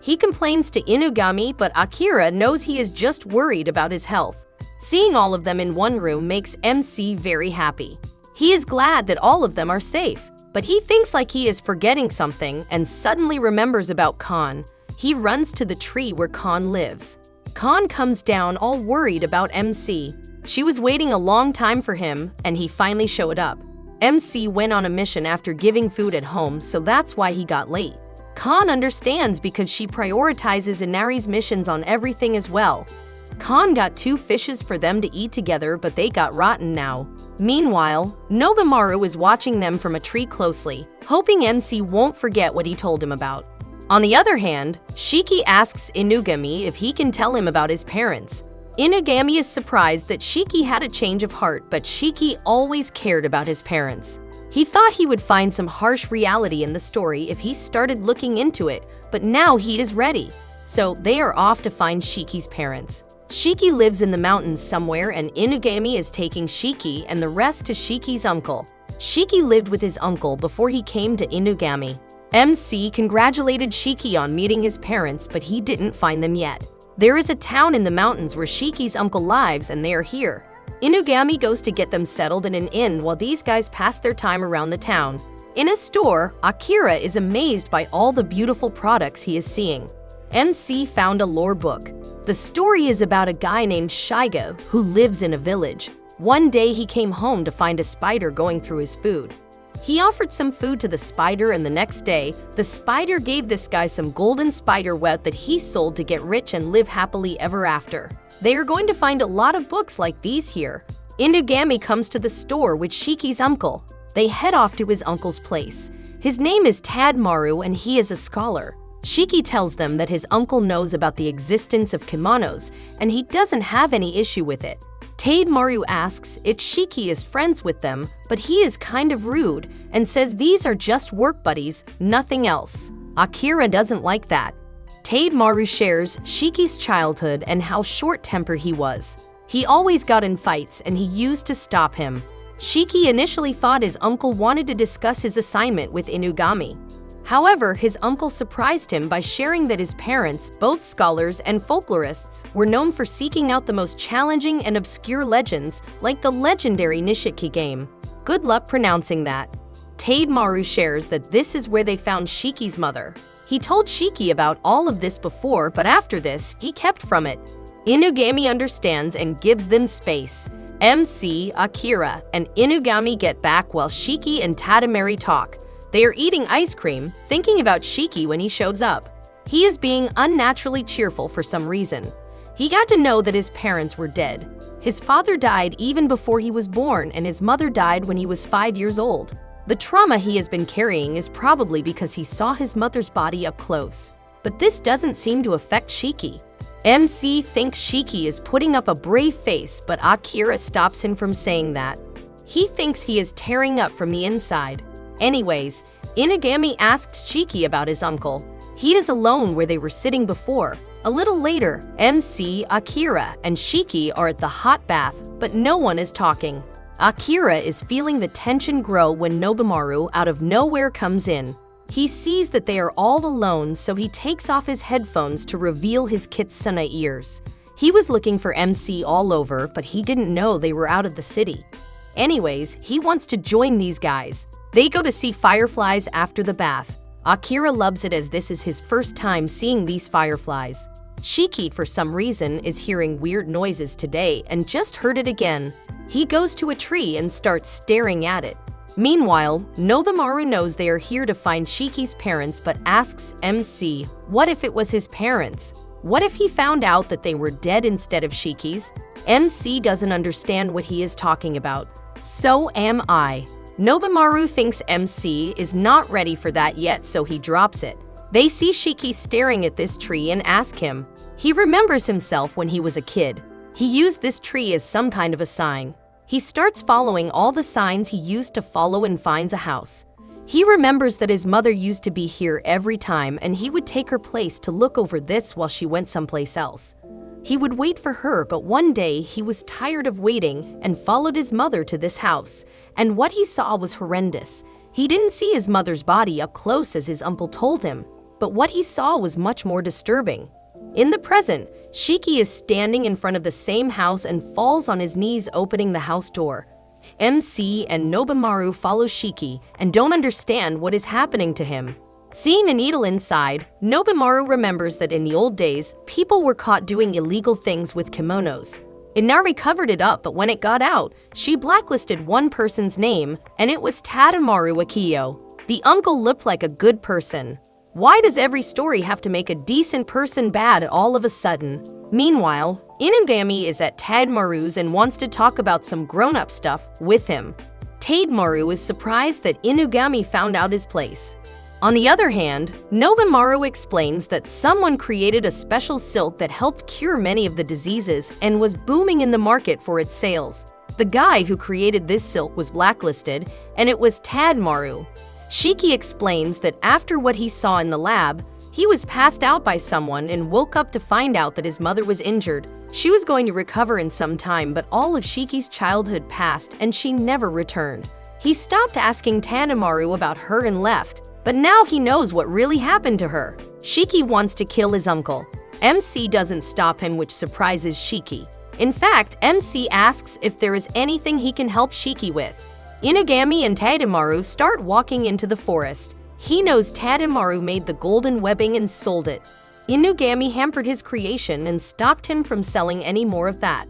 He complains to Inugami, but Akira knows he is just worried about his health. Seeing all of them in one room makes MC very happy. He is glad that all of them are safe, but he thinks like he is forgetting something and suddenly remembers about Khan. He runs to the tree where Khan lives. Khan comes down all worried about MC. She was waiting a long time for him, and he finally showed up. MC went on a mission after giving food at home, so that's why he got late. Khan understands because she prioritizes Inari's missions on everything as well. Khan got 2 fishes for them to eat together, but they got rotten now. Meanwhile, Nobumaru is watching them from a tree closely, hoping MC won't forget what he told him about. On the other hand, Shiki asks Inugami if he can tell him about his parents. Inugami is surprised that Shiki had a change of heart, but Shiki always cared about his parents. He thought he would find some harsh reality in the story if he started looking into it, but now he is ready. So they are off to find Shiki's parents. Shiki lives in the mountains somewhere, and Inugami is taking Shiki and the rest to Shiki's uncle. Shiki lived with his uncle before he came to Inugami. MC congratulated Shiki on meeting his parents, but he didn't find them yet. There is a town in the mountains where Shiki's uncle lives, and they are here. Inugami goes to get them settled in an inn while these guys pass their time around the town. In a store, Akira is amazed by all the beautiful products he is seeing. MC found a lore book. The story is about a guy named Shiga who lives in a village. One day he came home to find a spider going through his food. He offered some food to the spider, and the next day, the spider gave this guy some golden spider web that he sold to get rich and live happily ever after. They are going to find a lot of books like these here. Inugami comes to the store with Shiki's uncle. They head off to his uncle's place. His name is Tadmaru and he is a scholar. Shiki tells them that his uncle knows about the existence of kimonos and he doesn't have any issue with it. Tadmaru asks if Shiki is friends with them, but he is kind of rude and says these are just work buddies, nothing else. Akira doesn't like that. Tadmaru shares Shiki's childhood and how short-tempered he was. He always got in fights and he used to stop him. Shiki initially thought his uncle wanted to discuss his assignment with Inugami. However, his uncle surprised him by sharing that his parents, both scholars and folklorists, were known for seeking out the most challenging and obscure legends, like the legendary Nishiki game. Good luck pronouncing that. Tadmaru shares that this is where they found Shiki's mother. He told Shiki about all of this before, but after this, he kept from it. Inugami understands and gives them space. MC, Akira, and Inugami get back while Shiki and Tadamari talk. They are eating ice cream, thinking about Shiki when he shows up. He is being unnaturally cheerful for some reason. He got to know that his parents were dead. His father died even before he was born, and his mother died when he was 5 years old. The trauma he has been carrying is probably because he saw his mother's body up close. But this doesn't seem to affect Shiki. MC thinks Shiki is putting up a brave face, but Akira stops him from saying that. He thinks he is tearing up from the inside. Anyways, Inugami asks Shiki about his uncle. He is alone where they were sitting before. A little later, MC, Akira, and Shiki are at the hot bath, but no one is talking. Akira is feeling the tension grow when Nobumaru out of nowhere comes in. He sees that they are all alone, so he takes off his headphones to reveal his kitsune ears. He was looking for MC all over, but he didn't know they were out of the city. Anyways, he wants to join these guys. They go to see fireflies after the bath. Akira loves it as this is his first time seeing these fireflies. Shiki, for some reason, is hearing weird noises today and just heard it again. He goes to a tree and starts staring at it. Meanwhile, Nobumaru knows they are here to find Shiki's parents but asks MC, what if it was his parents? What if he found out that they were dead instead of Shiki's? MC doesn't understand what he is talking about. So am I. Nobumaru thinks MC is not ready for that yet, so he drops it. They see Shiki staring at this tree and ask him. He remembers himself when he was a kid. He used this tree as some kind of a sign. He starts following all the signs he used to follow and finds a house. He remembers that his mother used to be here every time and he would take her place to look over this while she went someplace else. He would wait for her, but one day he was tired of waiting and followed his mother to this house, and what he saw was horrendous. He didn't see his mother's body up close as his uncle told him, but what he saw was much more disturbing. In the present, Shiki is standing in front of the same house and falls on his knees opening the house door. MC and Nobumaru follow Shiki and don't understand what is happening to him. Seeing a needle inside, Nobumaru remembers that in the old days, people were caught doing illegal things with kimonos. Inari covered it up, but when it got out, she blacklisted one person's name, and it was Tadamaru Akio. The uncle looked like a good person. Why does every story have to make a decent person bad all of a sudden? Meanwhile, Inugami is at Tadamaru's and wants to talk about some grown-up stuff with him. Tadamaru is surprised that Inugami found out his place. On the other hand, Nobumaru explains that someone created a special silk that helped cure many of the diseases and was booming in the market for its sales. The guy who created this silk was blacklisted, and it was Tadamaru. Shiki explains that after what he saw in the lab, he was passed out by someone and woke up to find out that his mother was injured. She was going to recover in some time, but all of Shiki's childhood passed and she never returned. He stopped asking Tadamaru about her and left, but now he knows what really happened to her. Shiki wants to kill his uncle. MC doesn't stop him, which surprises Shiki. In fact, MC asks if there is anything he can help Shiki with. Inugami and Tadamaru start walking into the forest. He knows Tadamaru made the golden webbing and sold it. Inugami hampered his creation and stopped him from selling any more of that.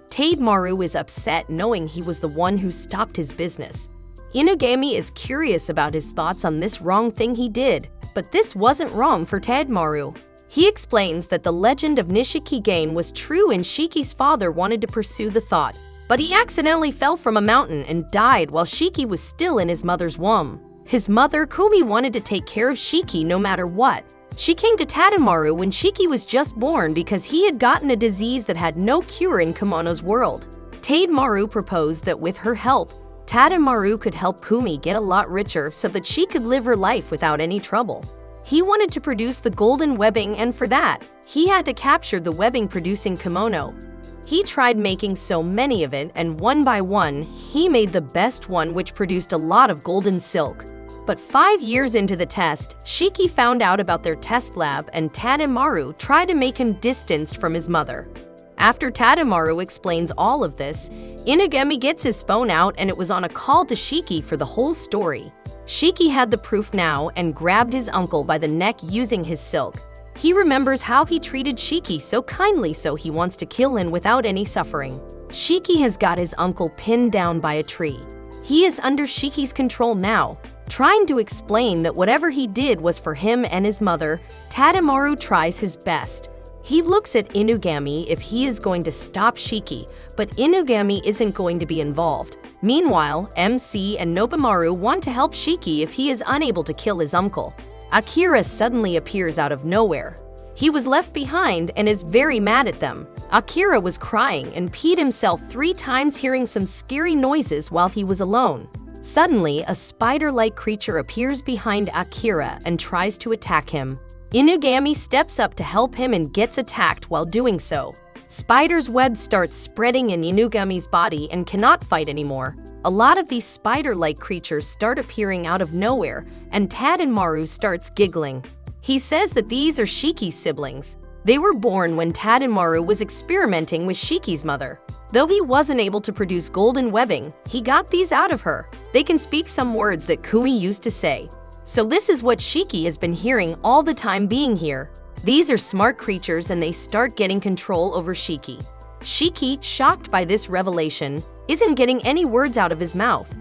Tadamaru is upset knowing he was the one who stopped his business. Inugami is curious about his thoughts on this wrong thing he did, but this wasn't wrong for Tadamaru. He explains that the legend of Nishiki-gain was true and Shiki's father wanted to pursue the thought, but he accidentally fell from a mountain and died while Shiki was still in his mother's womb. His mother, Kumi, wanted to take care of Shiki no matter what. She came to Tadamaru when Shiki was just born because he had gotten a disease that had no cure in Kimono's world. Tadamaru proposed that with her help, Tadamaru could help Kumi get a lot richer so that she could live her life without any trouble. He wanted to produce the golden webbing, and for that, he had to capture the webbing-producing kimono. He tried making so many of it, and one by one, he made the best one, which produced a lot of golden silk. But 5 years into the test, Shiki found out about their test lab, and Tadamaru tried to make him distanced from his mother. After Tadamaru explains all of this, Inugami gets his phone out and it was on a call to Shiki for the whole story. Shiki had the proof now and grabbed his uncle by the neck using his silk. He remembers how he treated Shiki so kindly, so he wants to kill him without any suffering. Shiki has got his uncle pinned down by a tree. He is under Shiki's control now. Trying to explain that whatever he did was for him and his mother, Tadamaru tries his best. He looks at Inugami if he is going to stop Shiki, but Inugami isn't going to be involved. Meanwhile, MC and Nobumaru want to help Shiki if he is unable to kill his uncle. Akira suddenly appears out of nowhere. He was left behind and is very mad at them. Akira was crying and peed himself 3 times, hearing some scary noises while he was alone. Suddenly, a spider-like creature appears behind Akira and tries to attack him. Inugami steps up to help him and gets attacked while doing so. Spider's web starts spreading in Inugami's body and cannot fight anymore. A lot of these spider-like creatures start appearing out of nowhere, and Tadamaru starts giggling. He says that these are Shiki's siblings. They were born when Tadamaru was experimenting with Shiki's mother. Though he wasn't able to produce golden webbing, he got these out of her. They can speak some words that Kumi used to say. So this is what Shiki has been hearing all the time being here. These are smart creatures and they start getting control over Shiki. Shiki, shocked by this revelation, isn't getting any words out of his mouth.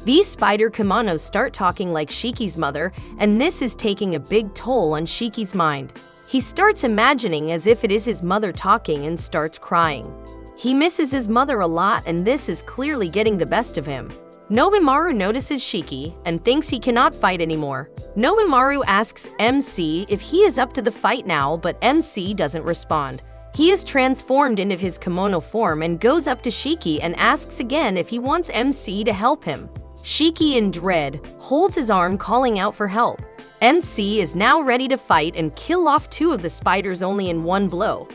These spider kimonos start talking like Shiki's mother, and this is taking a big toll on Shiki's mind. He starts imagining as if it is his mother talking and starts crying. He misses his mother a lot, and this is clearly getting the best of him. Nobumaru notices Shiki and thinks he cannot fight anymore. Nobumaru asks MC if he is up to the fight now, but MC doesn't respond. He is transformed into his kimono form and goes up to Shiki and asks again if he wants MC to help him. Shiki, in dread, holds his arm, calling out for help. MC is now ready to fight and kill off 2 of the spiders only in one blow.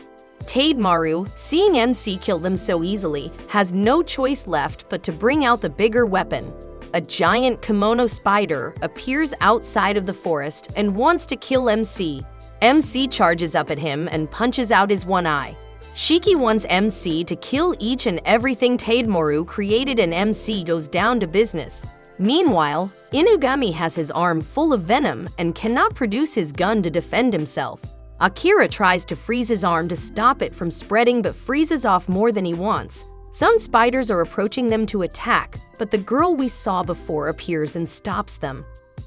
Tademaru, seeing MC kill them so easily, has no choice left but to bring out the bigger weapon. A giant kimono spider appears outside of the forest and wants to kill MC. MC charges up at him and punches out his one eye. Shiki wants MC to kill each and everything Tademaru created, and MC goes down to business. Meanwhile, Inugami has his arm full of venom and cannot produce his gun to defend himself. Akira tries to freeze his arm to stop it from spreading, but freezes off more than he wants. Some spiders are approaching them to attack, but the girl we saw before appears and stops them.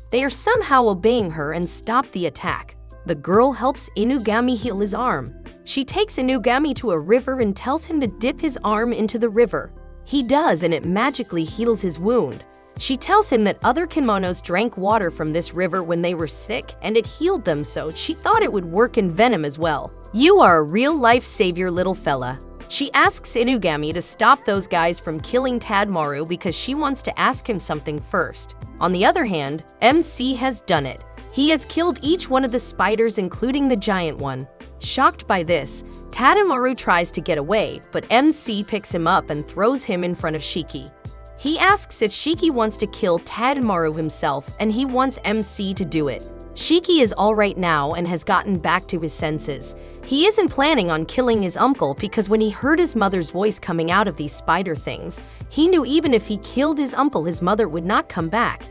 They are somehow obeying her and stop the attack. The girl helps Inugami heal his arm. She takes Inugami to a river and tells him to dip his arm into the river. He does, and it magically heals his wound. She tells him that other kimonos drank water from this river when they were sick, and it healed them, so she thought it would work in venom as well. "You are a real-life savior, little fella." She asks Inugami to stop those guys from killing Tademaru because she wants to ask him something first. On the other hand, MC has done it. He has killed each one of the spiders, including the giant one. Shocked by this, Tademaru tries to get away, but MC picks him up and throws him in front of Shiki. He asks if Shiki wants to kill Tademaru himself, and he wants MC to do it. Shiki is alright now and has gotten back to his senses. He isn't planning on killing his uncle because when he heard his mother's voice coming out of these spider things, he knew even if he killed his uncle, his mother would not come back.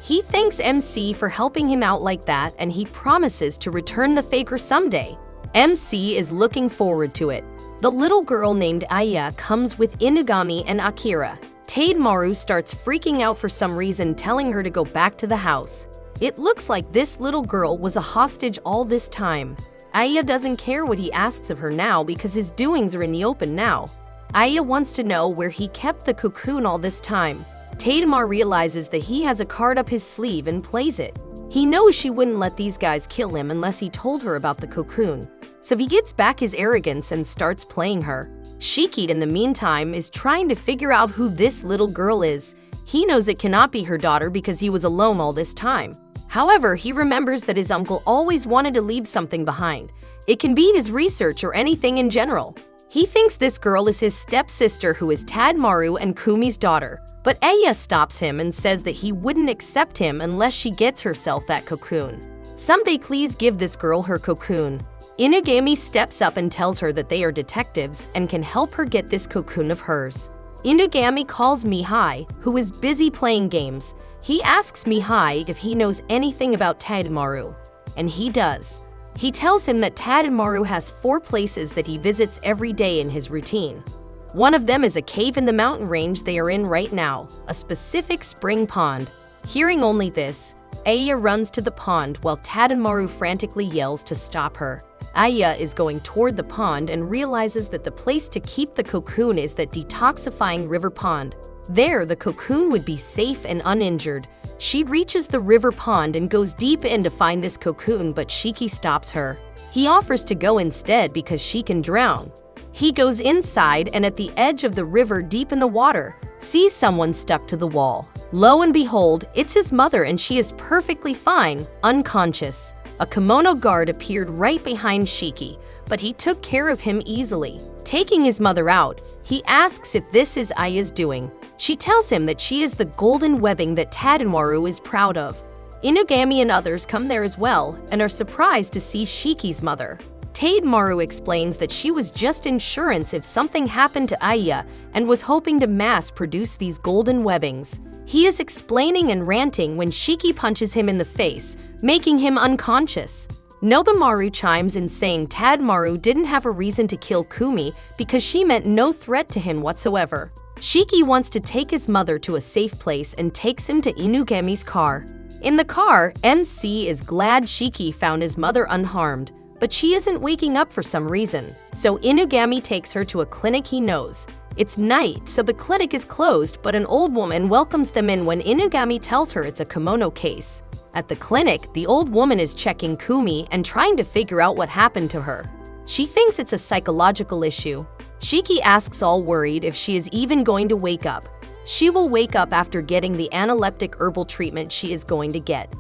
He thanks MC for helping him out like that, and he promises to return the faker someday. MC is looking forward to it. The little girl named Aya comes with Inugami and Akira. Tademaru starts freaking out for some reason, telling her to go back to the house. It looks like this little girl was a hostage all this time. Aya doesn't care what he asks of her now because his doings are in the open now. Aya wants to know where he kept the cocoon all this time. Tademaru realizes that he has a card up his sleeve and plays it. He knows she wouldn't let these guys kill him unless he told her about the cocoon. So he gets back his arrogance and starts playing her. Shiki, in the meantime, is trying to figure out who this little girl is. He knows it cannot be her daughter because he was alone all this time. However, he remembers that his uncle always wanted to leave something behind. It can be his research or anything in general. He thinks this girl is his stepsister, who is Tademaru and Kumi's daughter. But Aya stops him and says that he wouldn't accept him unless she gets herself that cocoon. Someday please give this girl her cocoon. Inugami steps up and tells her that they are detectives and can help her get this cocoon of hers. Inugami calls Mihai, who is busy playing games. He asks Mihai if he knows anything about Tademaru, and he does. He tells him that Tademaru has 4 places that he visits every day in his routine. One of them is a cave in the mountain range they are in right now, a specific spring pond. Hearing only this, Aya runs to the pond while Tademaru frantically yells to stop her. Aya is going toward the pond and realizes that the place to keep the cocoon is that detoxifying river pond. There, the cocoon would be safe and uninjured. She reaches the river pond and goes deep in to find this cocoon, but Shiki stops her. He offers to go instead because she can drown. He goes inside and at the edge of the river deep in the water, sees someone stuck to the wall. Lo and behold, it's his mother, and she is perfectly fine, unconscious. A kimono guard appeared right behind Shiki, but he took care of him easily. Taking his mother out, he asks if this is Aya's doing. She tells him that she is the golden webbing that Tademaru is proud of. Inugami and others come there as well and are surprised to see Shiki's mother. Tademaru explains that she was just insurance if something happened to Aya and was hoping to mass produce these golden webbings. He is explaining and ranting when Shiki punches him in the face, making him unconscious. Nobumaru chimes in saying Tademaru didn't have a reason to kill Kumi because she meant no threat to him whatsoever. Shiki wants to take his mother to a safe place and takes him to Inugami's car. In the car, MC is glad Shiki found his mother unharmed, but she isn't waking up for some reason. So Inugami takes her to a clinic he knows. It's night, so the clinic is closed, but an old woman welcomes them in when Inugami tells her it's a kimono case. At the clinic, the old woman is checking Kumi and trying to figure out what happened to her. She thinks it's a psychological issue. Shiki asks, all worried, if she is even going to wake up. She will wake up after getting the analeptic herbal treatment she is going to get.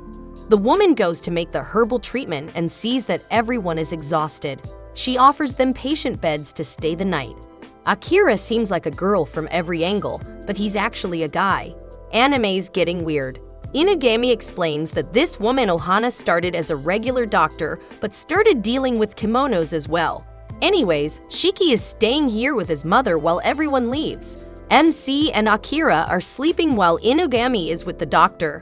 The woman goes to make the herbal treatment and sees that everyone is exhausted. She offers them patient beds to stay the night. Akira seems like a girl from every angle, but he's actually a guy. Anime's getting weird. Inugami explains that this woman Ohana started as a regular doctor, but started dealing with kimonos as well. Anyways, Shiki is staying here with his mother while everyone leaves. MC and Akira are sleeping while Inugami is with the doctor.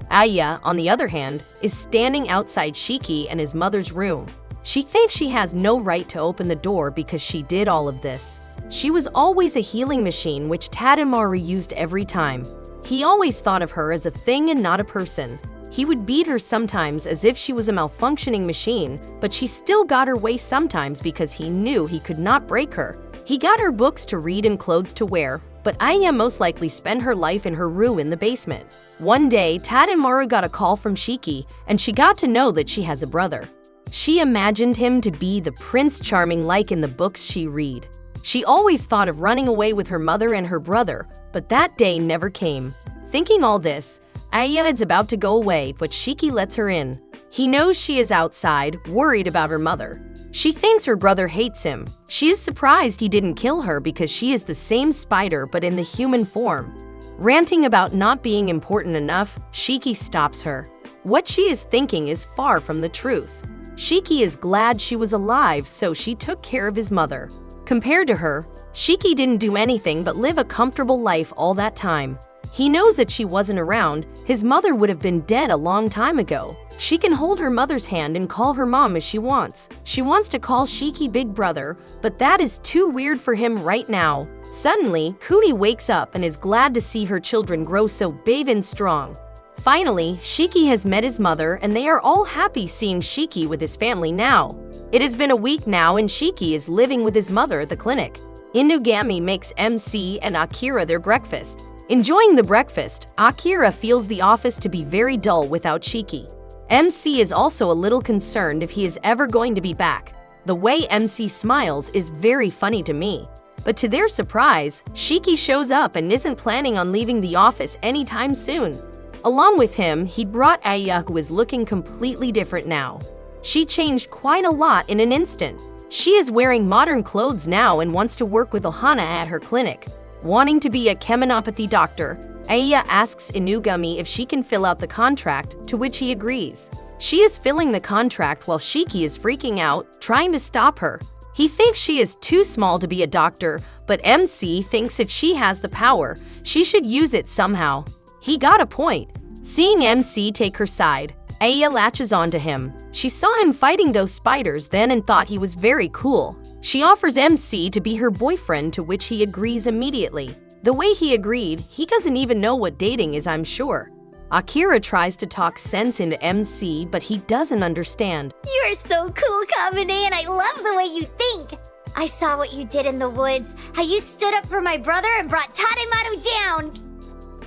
Aya, on the other hand, is standing outside Shiki and his mother's room. She thinks she has no right to open the door because she did all of this. She was always a healing machine which Tadamaru used every time. He always thought of her as a thing and not a person. He would beat her sometimes as if she was a malfunctioning machine, but she still got her way sometimes because he knew he could not break her. He got her books to read and clothes to wear, but Aya most likely spent her life in her room in the basement. One day, Tadamaru got a call from Shiki, and she got to know that she has a brother. She imagined him to be the Prince Charming like in the books she read. She always thought of running away with her mother and her brother, but that day never came. Thinking all this, Aya is about to go away, but Shiki lets her in. He knows she is outside, worried about her mother. She thinks her brother hates him. She is surprised he didn't kill her because she is the same spider but in the human form. Ranting about not being important enough, Shiki stops her. What she is thinking is far from the truth. Shiki is glad she was alive, so she took care of his mother. Compared to her, Shiki didn't do anything but live a comfortable life all that time. He knows that she wasn't around. His mother would have been dead a long time ago. She can hold her mother's hand and call her mom as she wants. She wants to call Shiki big brother, but that is too weird for him right now. Suddenly, Cutie wakes up and is glad to see her children grow so big and strong. Finally, Shiki has met his mother and they are all happy seeing Shiki with his family now. It has been a week now and Shiki is living with his mother at the clinic. Inugami makes MC and Akira their breakfast. Enjoying the breakfast, Akira feels the office to be very dull without Shiki. MC is also a little concerned if he is ever going to be back. The way MC smiles is very funny to me. But to their surprise, Shiki shows up and isn't planning on leaving the office anytime soon. Along with him, he brought Aya, who is looking completely different now. She changed quite a lot in an instant. She is wearing modern clothes now and wants to work with Ohana at her clinic. Wanting to be a cheminopathy doctor, Aya asks Inugami if she can fill out the contract, to which he agrees. She is filling the contract while Shiki is freaking out, trying to stop her. He thinks she is too small to be a doctor, but MC thinks if she has the power, she should use it somehow. He got a point. Seeing MC take her side, Aya latches onto him. She saw him fighting those spiders then and thought he was very cool. She offers MC to be her boyfriend, to which he agrees immediately. The way he agreed, he doesn't even know what dating is, I'm sure. Akira tries to talk sense into MC, but he doesn't understand. You're so cool, Kamine, and I love the way you think. I saw what you did in the woods, how you stood up for my brother and brought Tademaru down.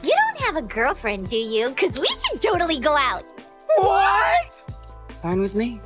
You don't have a girlfriend, do you? Because we should totally go out. What? Fine with me.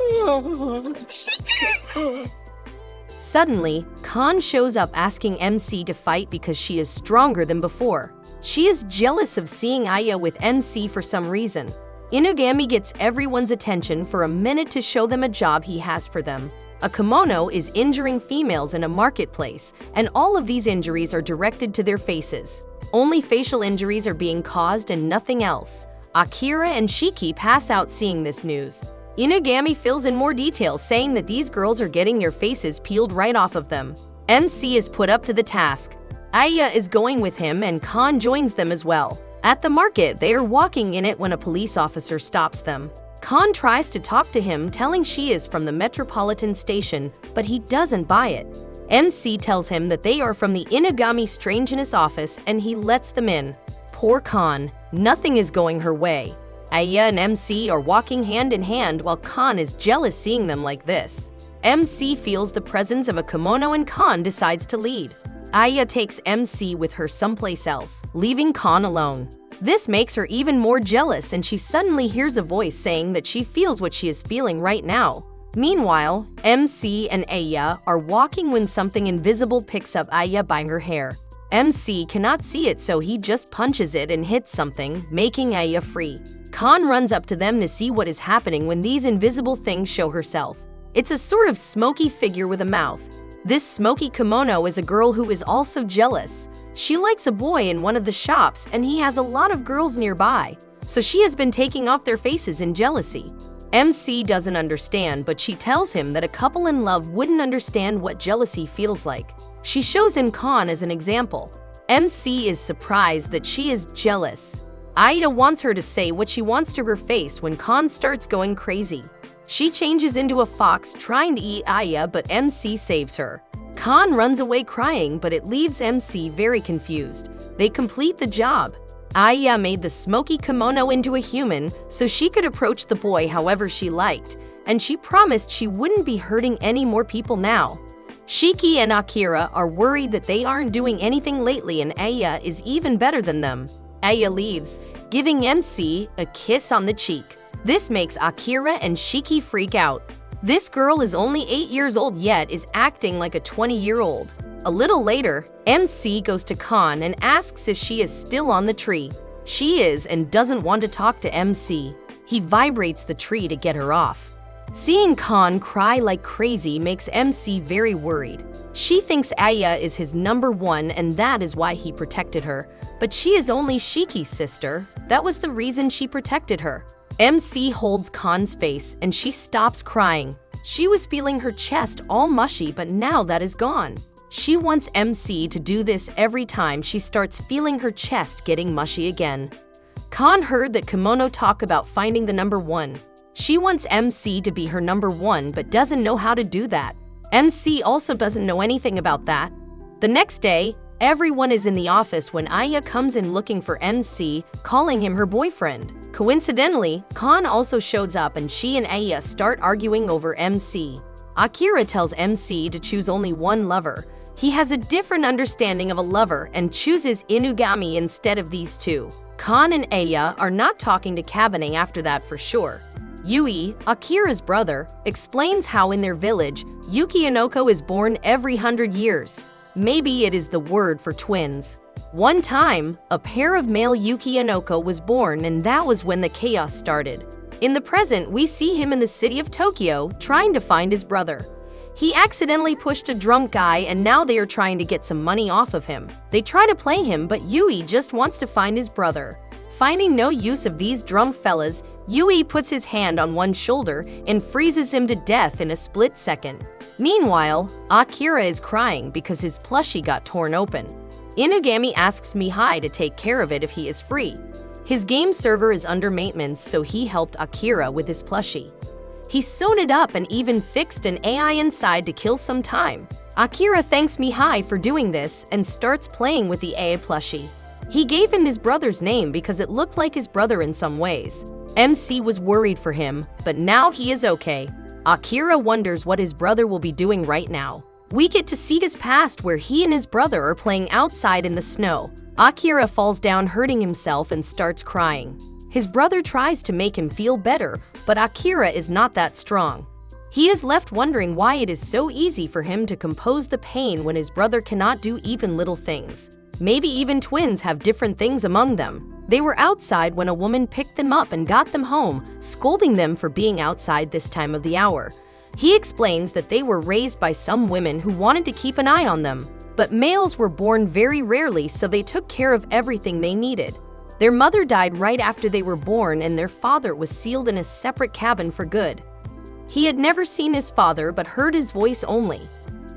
Suddenly, Khan shows up asking MC to fight because she is stronger than before. She is jealous of seeing Aya with MC for some reason. Inugami gets everyone's attention for a minute to show them a job he has for them. A kimono is injuring females in a marketplace, and all of these injuries are directed to their faces. Only facial injuries are being caused and nothing else. Akira and Shiki pass out seeing this news. Inugami fills in more details saying that these girls are getting their faces peeled right off of them. MC is put up to the task. Aya is going with him and Khan joins them as well. At the market, they are walking in it when a police officer stops them. Khan tries to talk to him, telling she is from the Metropolitan Station, but he doesn't buy it. MC tells him that they are from the Inugami Strangeness office and he lets them in. Poor Khan, nothing is going her way. Aya and MC are walking hand in hand while Khan is jealous seeing them like this. MC feels the presence of a kimono and Khan decides to lead. Aya takes MC with her someplace else, leaving Khan alone. This makes her even more jealous and she suddenly hears a voice saying that she feels what she is feeling right now. Meanwhile, MC and Aya are walking when something invisible picks up Aya by her hair. MC cannot see it, so he just punches it and hits something, making Aya free. Khan runs up to them to see what is happening when these invisible things show herself. It's a sort of smoky figure with a mouth. This smoky kimono is a girl who is also jealous. She likes a boy in one of the shops and he has a lot of girls nearby, so she has been taking off their faces in jealousy. MC doesn't understand, but she tells him that a couple in love wouldn't understand what jealousy feels like. She shows him Khan as an example. MC is surprised that she is jealous. Ida wants her to say what she wants to her face when Khan starts going crazy. She changes into a fox trying to eat Aya, but MC saves her. Khan runs away crying, but it leaves MC very confused. They complete the job. Aya made the smoky kimono into a human so she could approach the boy however she liked, and she promised she wouldn't be hurting any more people now. Shiki and Akira are worried that they aren't doing anything lately and Aya is even better than them. Aya leaves, giving MC a kiss on the cheek. This makes Akira and Shiki freak out. This girl is only 8 years old yet is acting like a 20-year-old. A little later, MC goes to Khan and asks if she is still on the tree. She is and doesn't want to talk to MC. He vibrates the tree to get her off. Seeing Khan cry like crazy makes MC very worried. She thinks Aya is his number one and that is why he protected her. But she is only Shiki's sister. That was the reason she protected her. MC holds Khan's face and she stops crying. She was feeling her chest all mushy, but now that is gone. She wants MC to do this every time she starts feeling her chest getting mushy again. Khan heard that kimono talk about finding the number one. She wants MC to be her number one but doesn't know how to do that. MC also doesn't know anything about that. The next day, everyone is in the office when Aya comes in looking for MC, calling him her boyfriend. Coincidentally, Khan also shows up and she and Aya start arguing over MC. Akira tells MC to choose only one lover. He has a different understanding of a lover and chooses Inugami instead of these two. Khan and Aya are not talking to Kabane after that for sure. Yui, Akira's brother, explains how in their village, Yuki Inoko is born every 100 years. Maybe it is the word for twins. One time, a pair of male Yuki Inoko was born and that was when the chaos started. In the present, we see him in the city of Tokyo trying to find his brother. He accidentally pushed a drunk guy and now they are trying to get some money off of him. They try to play him, but Yui just wants to find his brother. Finding no use of these drunk fellas, Yui puts his hand on one shoulder and freezes him to death in a split second. Meanwhile, Akira is crying because his plushie got torn open. Inugami asks Mihai to take care of it if he is free. His game server is under maintenance, so he helped Akira with his plushie. He sewn it up and even fixed an AI inside to kill some time. Akira thanks Mihai for doing this and starts playing with the AI plushie. He gave him his brother's name because it looked like his brother in some ways. MC was worried for him, but now he is okay. Akira wonders what his brother will be doing right now. We get to see his past where he and his brother are playing outside in the snow. Akira falls down hurting himself and starts crying. His brother tries to make him feel better, but Akira is not that strong. He is left wondering why it is so easy for him to compose the pain when his brother cannot do even little things. Maybe even twins have different things among them. They were outside when a woman picked them up and got them home, scolding them for being outside this time of the hour. He explains that they were raised by some women who wanted to keep an eye on them, but males were born very rarely, so they took care of everything they needed. Their mother died right after they were born and their father was sealed in a separate cabin for good. He had never seen his father but heard his voice only.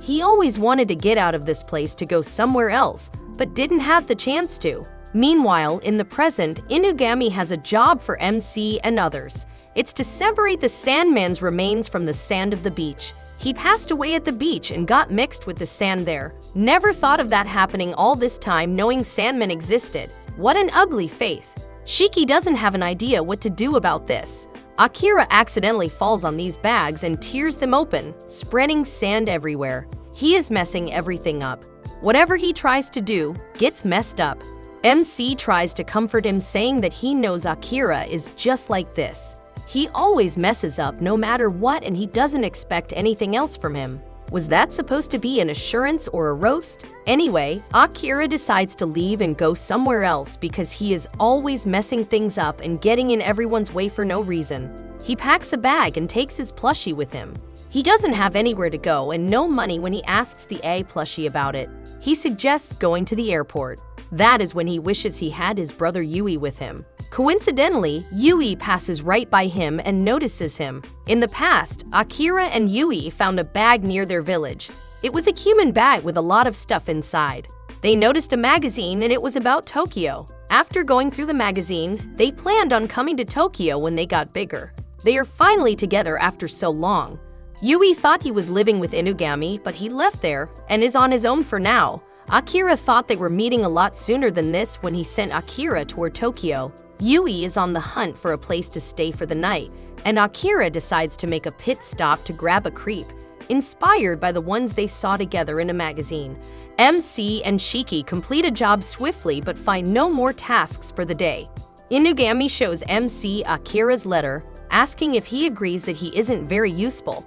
He always wanted to get out of this place to go somewhere else, but didn't have the chance to. Meanwhile, in the present, Inugami has a job for MC and others. It's to separate the Sandman's remains from the sand of the beach. He passed away at the beach and got mixed with the sand there. Never thought of that happening all this time knowing Sandman existed. What an ugly faith. Shiki doesn't have an idea what to do about this. Akira accidentally falls on these bags and tears them open, spreading sand everywhere. He is messing everything up. Whatever he tries to do gets messed up. MC tries to comfort him, saying that he knows Akira is just like this. He always messes up no matter what, and he doesn't expect anything else from him. Was that supposed to be an assurance or a roast? Anyway, Akira decides to leave and go somewhere else because he is always messing things up and getting in everyone's way for no reason. He packs a bag and takes his plushie with him. He doesn't have anywhere to go and no money when he asks the A plushie about it. He suggests going to the airport. That is when he wishes he had his brother Yui with him. Coincidentally, Yui passes right by him and notices him. In the past, Akira and Yui found a bag near their village. It was a human bag with a lot of stuff inside. They noticed a magazine and it was about Tokyo. After going through the magazine, they planned on coming to Tokyo when they got bigger. They are finally together after so long. Yui thought he was living with Inugami, but he left there and is on his own for now. Akira thought they were meeting a lot sooner than this when he sent Akira toward Tokyo. Yui is on the hunt for a place to stay for the night, and Akira decides to make a pit stop to grab a creep, inspired by the ones they saw together in a magazine. MC and Shiki complete a job swiftly but find no more tasks for the day. Inugami shows MC Akira's letter, asking if he agrees that he isn't very useful.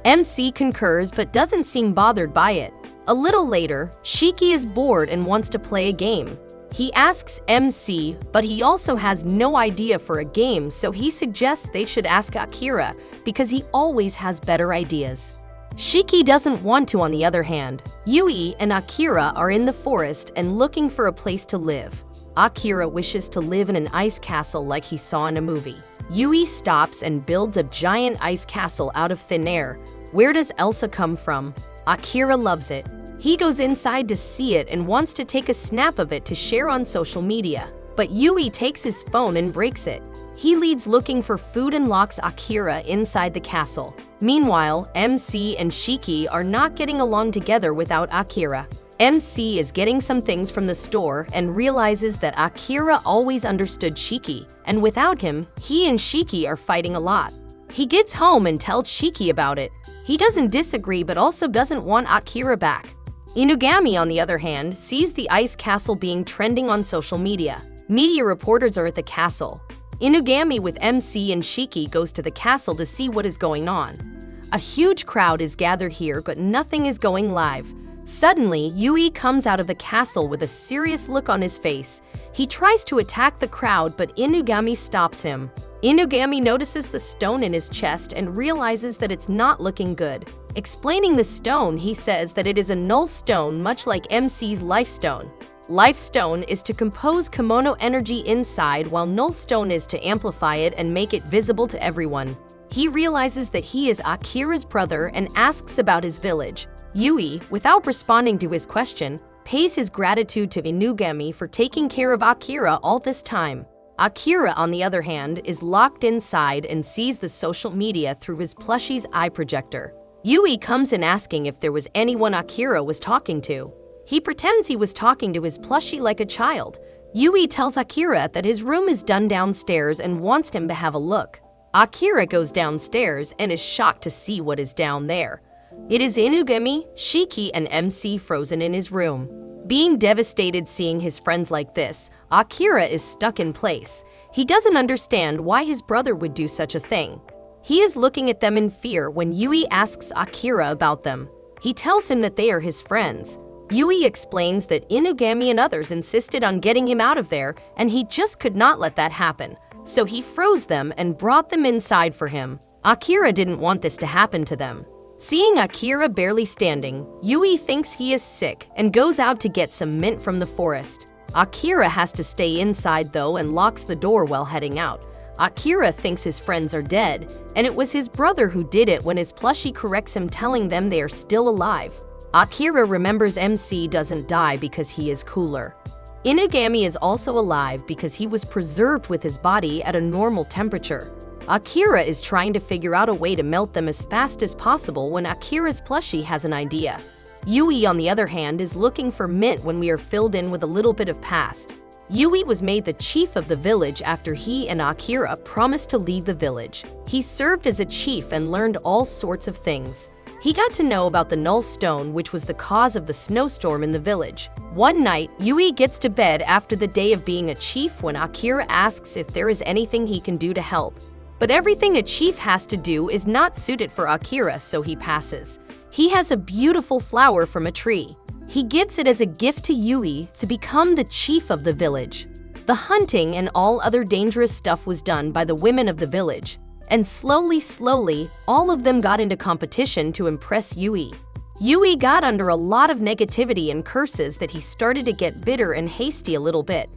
MC concurs but doesn't seem bothered by it. A little later, Shiki is bored and wants to play a game. He asks MC, but he also has no idea for a game, so he suggests they should ask Akira because he always has better ideas. Shiki doesn't want to, on the other hand. Yui and Akira are in the forest and looking for a place to live. Akira wishes to live in an ice castle like he saw in a movie. Yui stops and builds a giant ice castle out of thin air. Where does Elsa come from? Akira loves it. He goes inside to see it and wants to take a snap of it to share on social media. But Yui takes his phone and breaks it. He leads looking for food and locks Akira inside the castle. Meanwhile, MC and Shiki are not getting along together without Akira. MC is getting some things from the store and realizes that Akira always understood Shiki, and without him, he and Shiki are fighting a lot. He gets home and tells Shiki about it. He doesn't disagree but also doesn't want Akira back. Inugami, on the other hand, sees the ice castle being trending on social media. Media reporters are at the castle. Inugami with MC and Shiki goes to the castle to see what is going on. A huge crowd is gathered here, but nothing is going live. Suddenly, Yui comes out of the castle with a serious look on his face. He tries to attack the crowd, but Inugami stops him. Inugami notices the stone in his chest and realizes that it's not looking good. Explaining the stone, he says that it is a null stone, much like MC's life stone. Life stone is to compose kimono energy inside, while null stone is to amplify it and make it visible to everyone. He realizes that he is Akira's brother and asks about his village. Yui, without responding to his question, pays his gratitude to Inugami for taking care of Akira all this time. Akira, on the other hand, is locked inside and sees the social media through his plushie's eye projector. Yui comes in asking if there was anyone Akira was talking to. He pretends he was talking to his plushie like a child. Yui tells Akira that his room is done downstairs and wants him to have a look. Akira goes downstairs and is shocked to see what is down there. It is Inugami, Shiki, and MC frozen in his room. Being devastated seeing his friends like this, Akira is stuck in place. He doesn't understand why his brother would do such a thing. He is looking at them in fear when Yui asks Akira about them. He tells him that they are his friends. Yui explains that Inugami and others insisted on getting him out of there, and he just could not let that happen. So he froze them and brought them inside for him. Akira didn't want this to happen to them. Seeing Akira barely standing, Yui thinks he is sick and goes out to get some mint from the forest. Akira has to stay inside though and locks the door while heading out. Akira thinks his friends are dead, and it was his brother who did it when his plushie corrects him, telling them they are still alive. Akira remembers MC doesn't die because he is cooler. Inugami is also alive because he was preserved with his body at a normal temperature. Akira is trying to figure out a way to melt them as fast as possible when Akira's plushie has an idea. Yui, on the other hand, is looking for mint when we are filled in with a little bit of past. Yui was made the chief of the village after he and Akira promised to leave the village. He served as a chief and learned all sorts of things. He got to know about the null stone, which was the cause of the snowstorm in the village. One night, Yui gets to bed after the day of being a chief when Akira asks if there is anything he can do to help. But everything a chief has to do is not suited for Akira, so he passes. He has a beautiful flower from a tree. He gives it as a gift to Yui to become the chief of the village. The hunting and all other dangerous stuff was done by the women of the village. And slowly, all of them got into competition to impress Yui. Yui got under a lot of negativity and curses that he started to get bitter and hasty a little bit.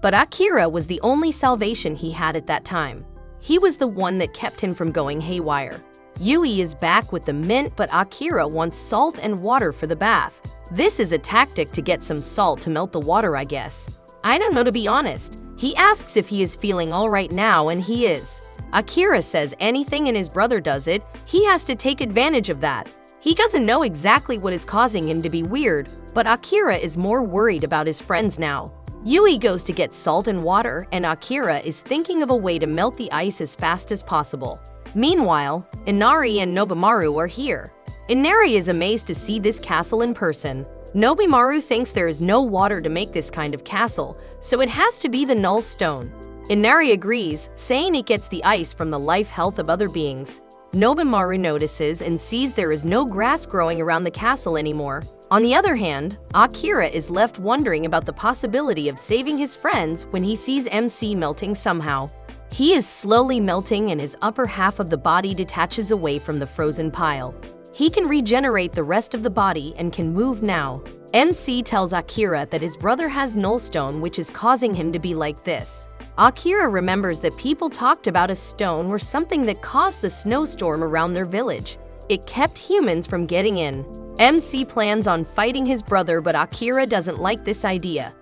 But Akira was the only salvation he had at that time. He was the one that kept him from going haywire. Yui is back with the mint, but Akira wants salt and water for the bath. This is a tactic to get some salt to melt the water, I guess. I don't know, to be honest. He asks if he is feeling all right now, and he is. Akira says anything and his brother does it, he has to take advantage of that. He doesn't know exactly what is causing him to be weird, but Akira is more worried about his friends now. Yui goes to get salt and water, and Akira is thinking of a way to melt the ice as fast as possible. Meanwhile, Inari and Nobimaru are here. Inari is amazed to see this castle in person. Nobimaru thinks there is no water to make this kind of castle, so it has to be the null stone. Inari agrees, saying it gets the ice from the life health of other beings. Nobimaru notices and sees there is no grass growing around the castle anymore. On the other hand, Akira is left wondering about the possibility of saving his friends when he sees MC melting somehow. He is slowly melting and his upper half of the body detaches away from the frozen pile. He can regenerate the rest of the body and can move now. MC tells Akira that his brother has nullstone, which is causing him to be like this. Akira remembers that people talked about a stone or something that caused the snowstorm around their village. It kept humans from getting in. MC plans on fighting his brother, but Akira doesn't like this idea.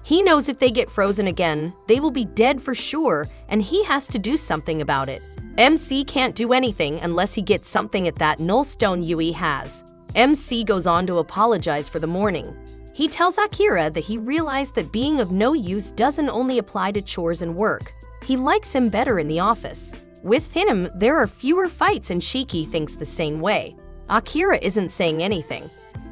He knows if they get frozen again, they will be dead for sure, and he has to do something about it. MC can't do anything unless he gets something at that null stone Yui has. MC goes on to apologize for the morning. He tells Akira that he realized that being of no use doesn't only apply to chores and work. He likes him better in the office. With him, there are fewer fights, and Shiki thinks the same way. Akira isn't saying anything.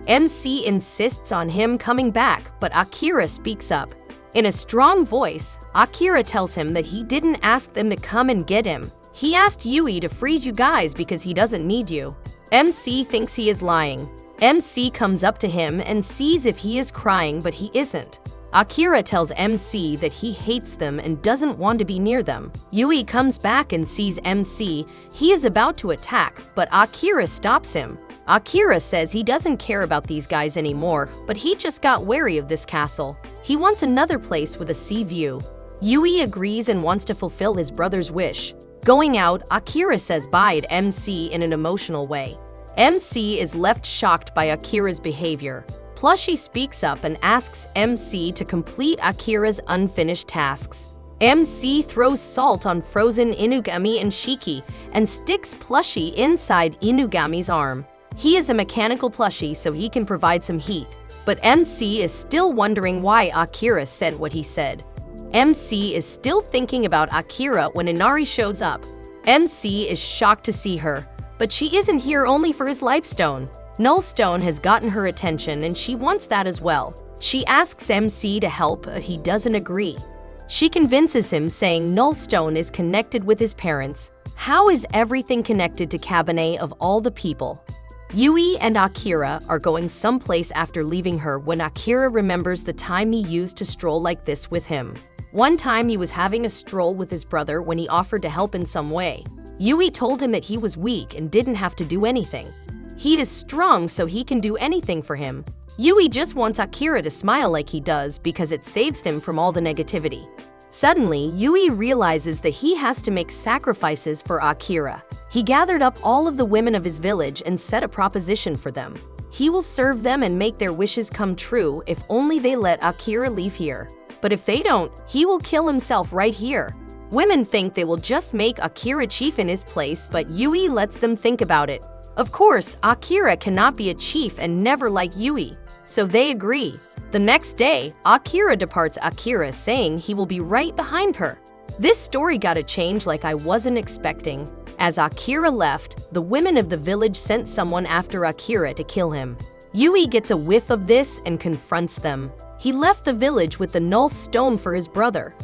MC insists on him coming back, but Akira speaks up. In a strong voice, Akira tells him that he didn't ask them to come and get him. He asked Yui to freeze you guys because he doesn't need you. MC thinks he is lying. MC comes up to him and sees if he is crying, but he isn't. Akira tells MC that he hates them and doesn't want to be near them. Yui comes back and sees MC. He is about to attack, but Akira stops him. Akira says he doesn't care about these guys anymore, but he just got wary of this castle. He wants another place with a sea view. Yui agrees and wants to fulfill his brother's wish. Going out, Akira says bye to MC in an emotional way. MC is left shocked by Akira's behavior. Plushie speaks up and asks MC to complete Akira's unfinished tasks. MC throws salt on frozen Inugami and Shiki and sticks Plushie inside Inugami's arm. He is a mechanical plushie, so he can provide some heat. But MC is still wondering why Akira said what he said. MC is still thinking about Akira when Inari shows up. MC is shocked to see her, but she isn't here only for his lifestone. Nullstone has gotten her attention and she wants that as well. She asks MC to help, but he doesn't agree. She convinces him, saying Nullstone is connected with his parents. How is everything connected to Cabinet of all the people? Yui and Akira are going someplace after leaving her when Akira remembers the time he used to stroll like this with him. One time he was having a stroll with his brother when he offered to help in some way. Yui told him that he was weak and didn't have to do anything. He is strong, so he can do anything for him. Yui just wants Akira to smile like he does because it saves him from all the negativity. Suddenly, Yui realizes that he has to make sacrifices for Akira. He gathered up all of the women of his village and set a proposition for them. He will serve them and make their wishes come true if only they let Akira leave here. But if they don't, he will kill himself right here. Women think they will just make Akira chief in his place, but Yui lets them think about it. Of course, Akira cannot be a chief and never like Yui, so they agree. The next day, Akira departs Akira saying he will be right behind her. This story got a change like I wasn't expecting. As Akira left, the women of the village sent someone after Akira to kill him. Yui gets a whiff of this and confronts them. He left the village with the null stone for his brother.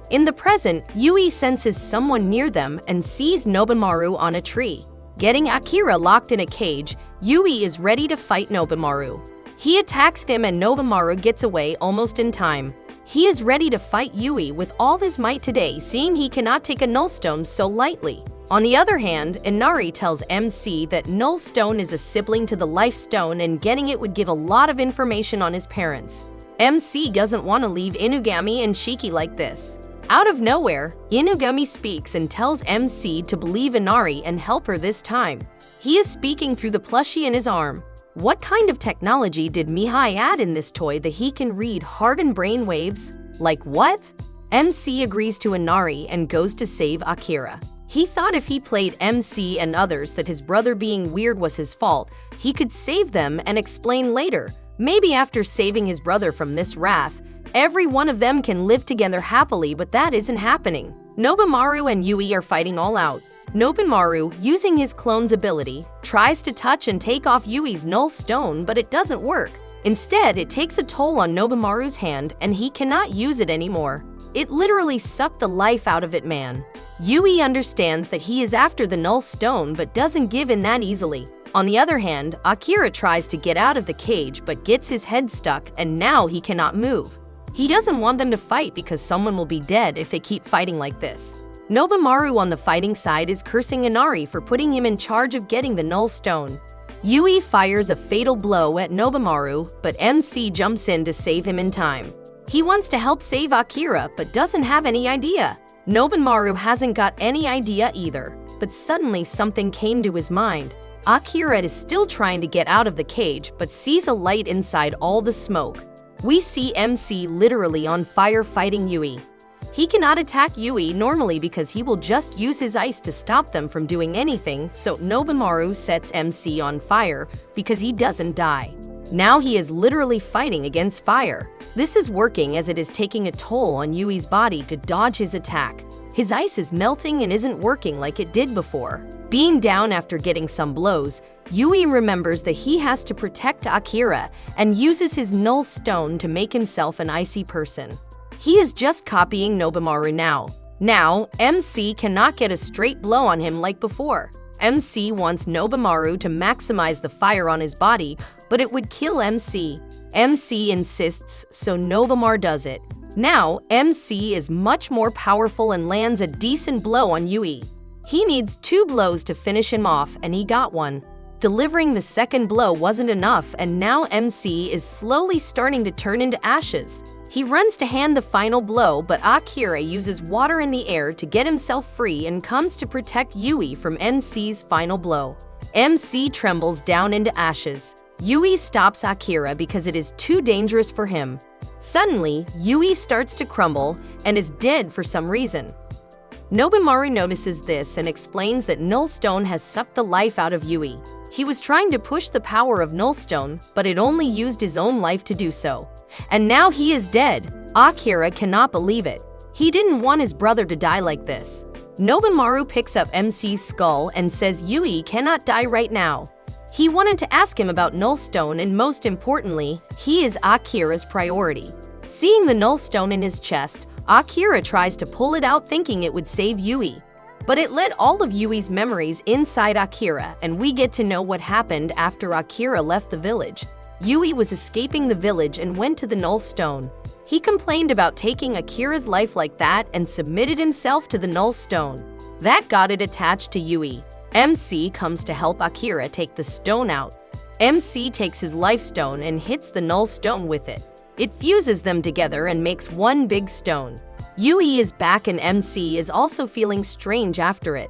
In the present, Yui senses someone near them and sees Nobumaru on a tree. Getting Akira locked in a cage, Yui is ready to fight Nobumaru. He attacks him and Nobumaru gets away almost in time. He is ready to fight Yui with all his might today, seeing he cannot take a null stone so lightly. On the other hand, Inari tells MC that Null Stone is a sibling to the Life Stone and getting it would give a lot of information on his parents. MC doesn't want to leave Inugami and Shiki like this. Out of nowhere, Inugami speaks and tells MC to believe Inari and help her this time. He is speaking through the plushie in his arm. What kind of technology did Mihai add in this toy that he can read heart and brain waves? Like what? MC agrees to Inari and goes to save Akira. He thought if he played MC and others that his brother being weird was his fault, he could save them and explain later. Maybe after saving his brother from this wrath, every one of them can live together happily, but that isn't happening. Nobumaru and Yui are fighting all out. Nobumaru, using his clone's ability, tries to touch and take off Yui's null stone, but it doesn't work. Instead, it takes a toll on Nobumaru's hand and he cannot use it anymore. It literally sucked the life out of it, man. Yui understands that he is after the null stone but doesn't give in that easily. On the other hand, Akira tries to get out of the cage but gets his head stuck and now he cannot move. He doesn't want them to fight because someone will be dead if they keep fighting like this. Nobumaru on the fighting side is cursing Inari for putting him in charge of getting the null stone. Yui fires a fatal blow at Nobumaru, but MC jumps in to save him in time. He wants to help save Akira but doesn't have any idea. Nobumaru hasn't got any idea either, but suddenly something came to his mind. Akira is still trying to get out of the cage but sees a light inside all the smoke. We see MC literally on fire fighting Yui. He cannot attack Yui normally because he will just use his ice to stop them from doing anything, so Nobumaru sets MC on fire because he doesn't die. Now he is literally fighting against fire. This is working as it is taking a toll on Yui's body to dodge his attack. His ice is melting and isn't working like it did before. Being down after getting some blows, Yui remembers that he has to protect Akira and uses his null stone to make himself an icy person. He is just copying Nobumaru now. Now, MC cannot get a straight blow on him like before. MC wants Nobumaru to maximize the fire on his body, but it would kill MC. MC insists, so Nobumaru does it. Now, MC is much more powerful and lands a decent blow on Yui. He needs 2 blows to finish him off, and he got one. Delivering the second blow wasn't enough, and now MC is slowly starting to turn into ashes. He runs to hand the final blow, but Akira uses water in the air to get himself free and comes to protect Yui from MC's final blow. MC trembles down into ashes. Yui stops Akira because it is too dangerous for him. Suddenly, Yui starts to crumble and is dead for some reason. Nobumaru notices this and explains that Nullstone has sucked the life out of Yui. He was trying to push the power of Nullstone, but it only used his own life to do so. And now he is dead. Akira cannot believe it. He didn't want his brother to die like this. Nobumaru picks up MC's skull and says Yui cannot die right now. He wanted to ask him about Nullstone, and most importantly, he is Akira's priority. Seeing the Nullstone in his chest, Akira tries to pull it out thinking it would save Yui. But it let all of Yui's memories inside Akira, and we get to know what happened after Akira left the village. Yui was escaping the village and went to the Nullstone. He complained about taking Akira's life like that and submitted himself to the Nullstone. That got it attached to Yui. MC comes to help Akira take the stone out. MC takes his life stone and hits the Nullstone with it. It fuses them together and makes one big stone. Yui is back and MC is also feeling strange after it.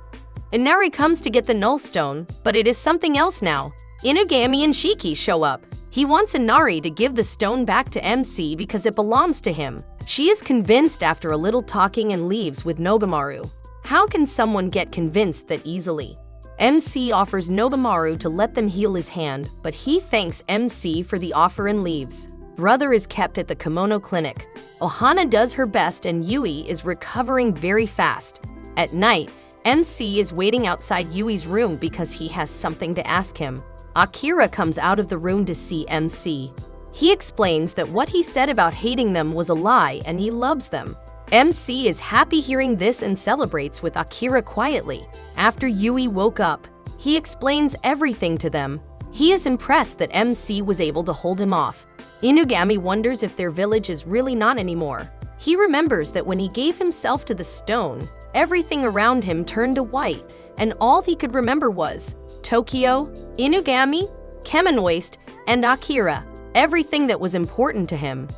Inari comes to get the Nullstone, but it is something else now. Inugami and Shiki show up. He wants Inari to give the stone back to MC because it belongs to him. She is convinced after a little talking and leaves with Nobumaru. How can someone get convinced that easily? MC offers Nobumaru to let them heal his hand, but he thanks MC for the offer and leaves. Brother is kept at the kimono clinic. Ohana does her best and Yui is recovering very fast. At night, MC is waiting outside Yui's room because he has something to ask him. Akira comes out of the room to see MC. He explains that what he said about hating them was a lie and he loves them. MC is happy hearing this and celebrates with Akira quietly. After Yui woke up, he explains everything to them. He is impressed that MC was able to hold him off. Inugami wonders if their village is really not anymore. He remembers that when he gave himself to the stone, everything around him turned to white, and all he could remember was Tokyo, Inugami, Kemonoist, and Akira, everything that was important to him.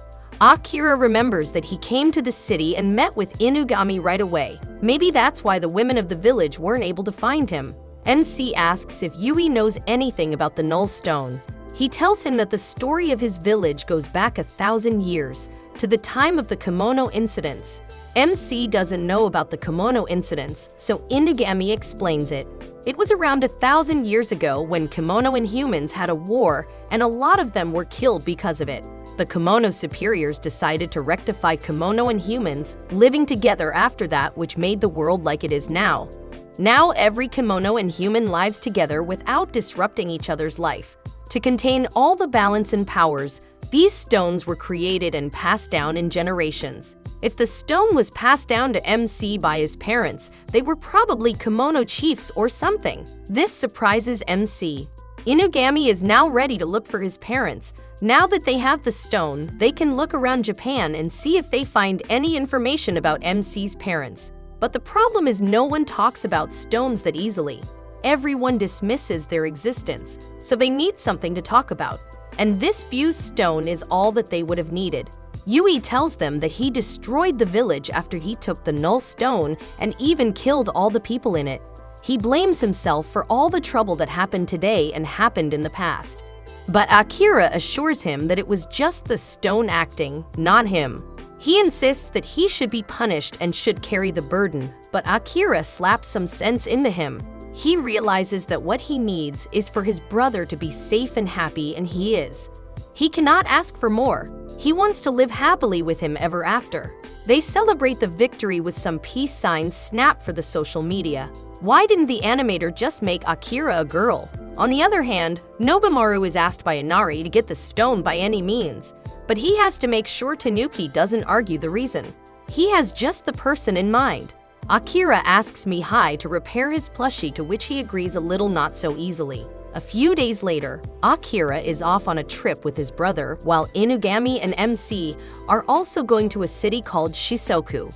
Akira remembers that he came to the city and met with Inugami right away. Maybe that's why the women of the village weren't able to find him. NC asks if Yui knows anything about the Null Stone. He tells him that the story of his village goes back 1,000 years, to the time of the kimono incidents. MC doesn't know about the kimono incidents, so Inugami explains it. It was around 1,000 years ago when kimono and humans had a war, and a lot of them were killed because of it. The kimono superiors decided to rectify kimono and humans living together after that, which made the world like it is now. Now every kimono and human lives together without disrupting each other's life. To contain all the balance and powers, these stones were created and passed down in generations. If the stone was passed down to MC by his parents, they were probably kimono chiefs or something. This surprises MC. Inugami is now ready to look for his parents. Now that they have the stone, they can look around Japan and see if they find any information about MC's parents. But the problem is no one talks about stones that easily. Everyone dismisses their existence, so they need something to talk about. And this fused stone is all that they would have needed. Yui tells them that he destroyed the village after he took the Null Stone and even killed all the people in it. He blames himself for all the trouble that happened today and happened in the past. But Akira assures him that it was just the stone acting, not him. He insists that he should be punished and should carry the burden, but Akira slaps some sense into him. He realizes that what he needs is for his brother to be safe and happy, and he is. He cannot ask for more. He wants to live happily with him ever after. They celebrate the victory with some peace signs snapped for the social media. Why didn't the animator just make Akira a girl? On the other hand, Nobumaru is asked by Inari to get the stone by any means, but he has to make sure Tanuki doesn't argue the reason. He has just the person in mind. Akira asks Mihai to repair his plushie, to which he agrees a little not so easily. A few days later, Akira is off on a trip with his brother, while Inugami and MC are also going to a city called Shisoku.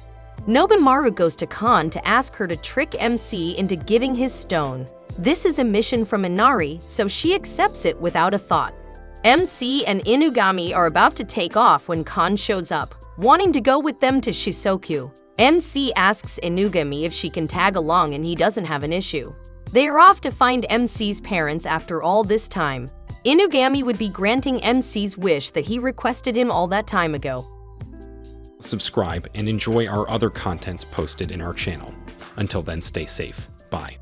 Nobumaru goes to Kan to ask her to trick MC into giving his stone. This is a mission from Inari, so she accepts it without a thought. MC and Inugami are about to take off when Kan shows up, wanting to go with them to Shisoku. MC asks Inugami if she can tag along and he doesn't have an issue. They are off to find MC's parents after all this time. Inugami would be granting MC's wish that he requested him all that time ago. Subscribe and enjoy our other contents posted in our channel. Until then, stay safe. Bye.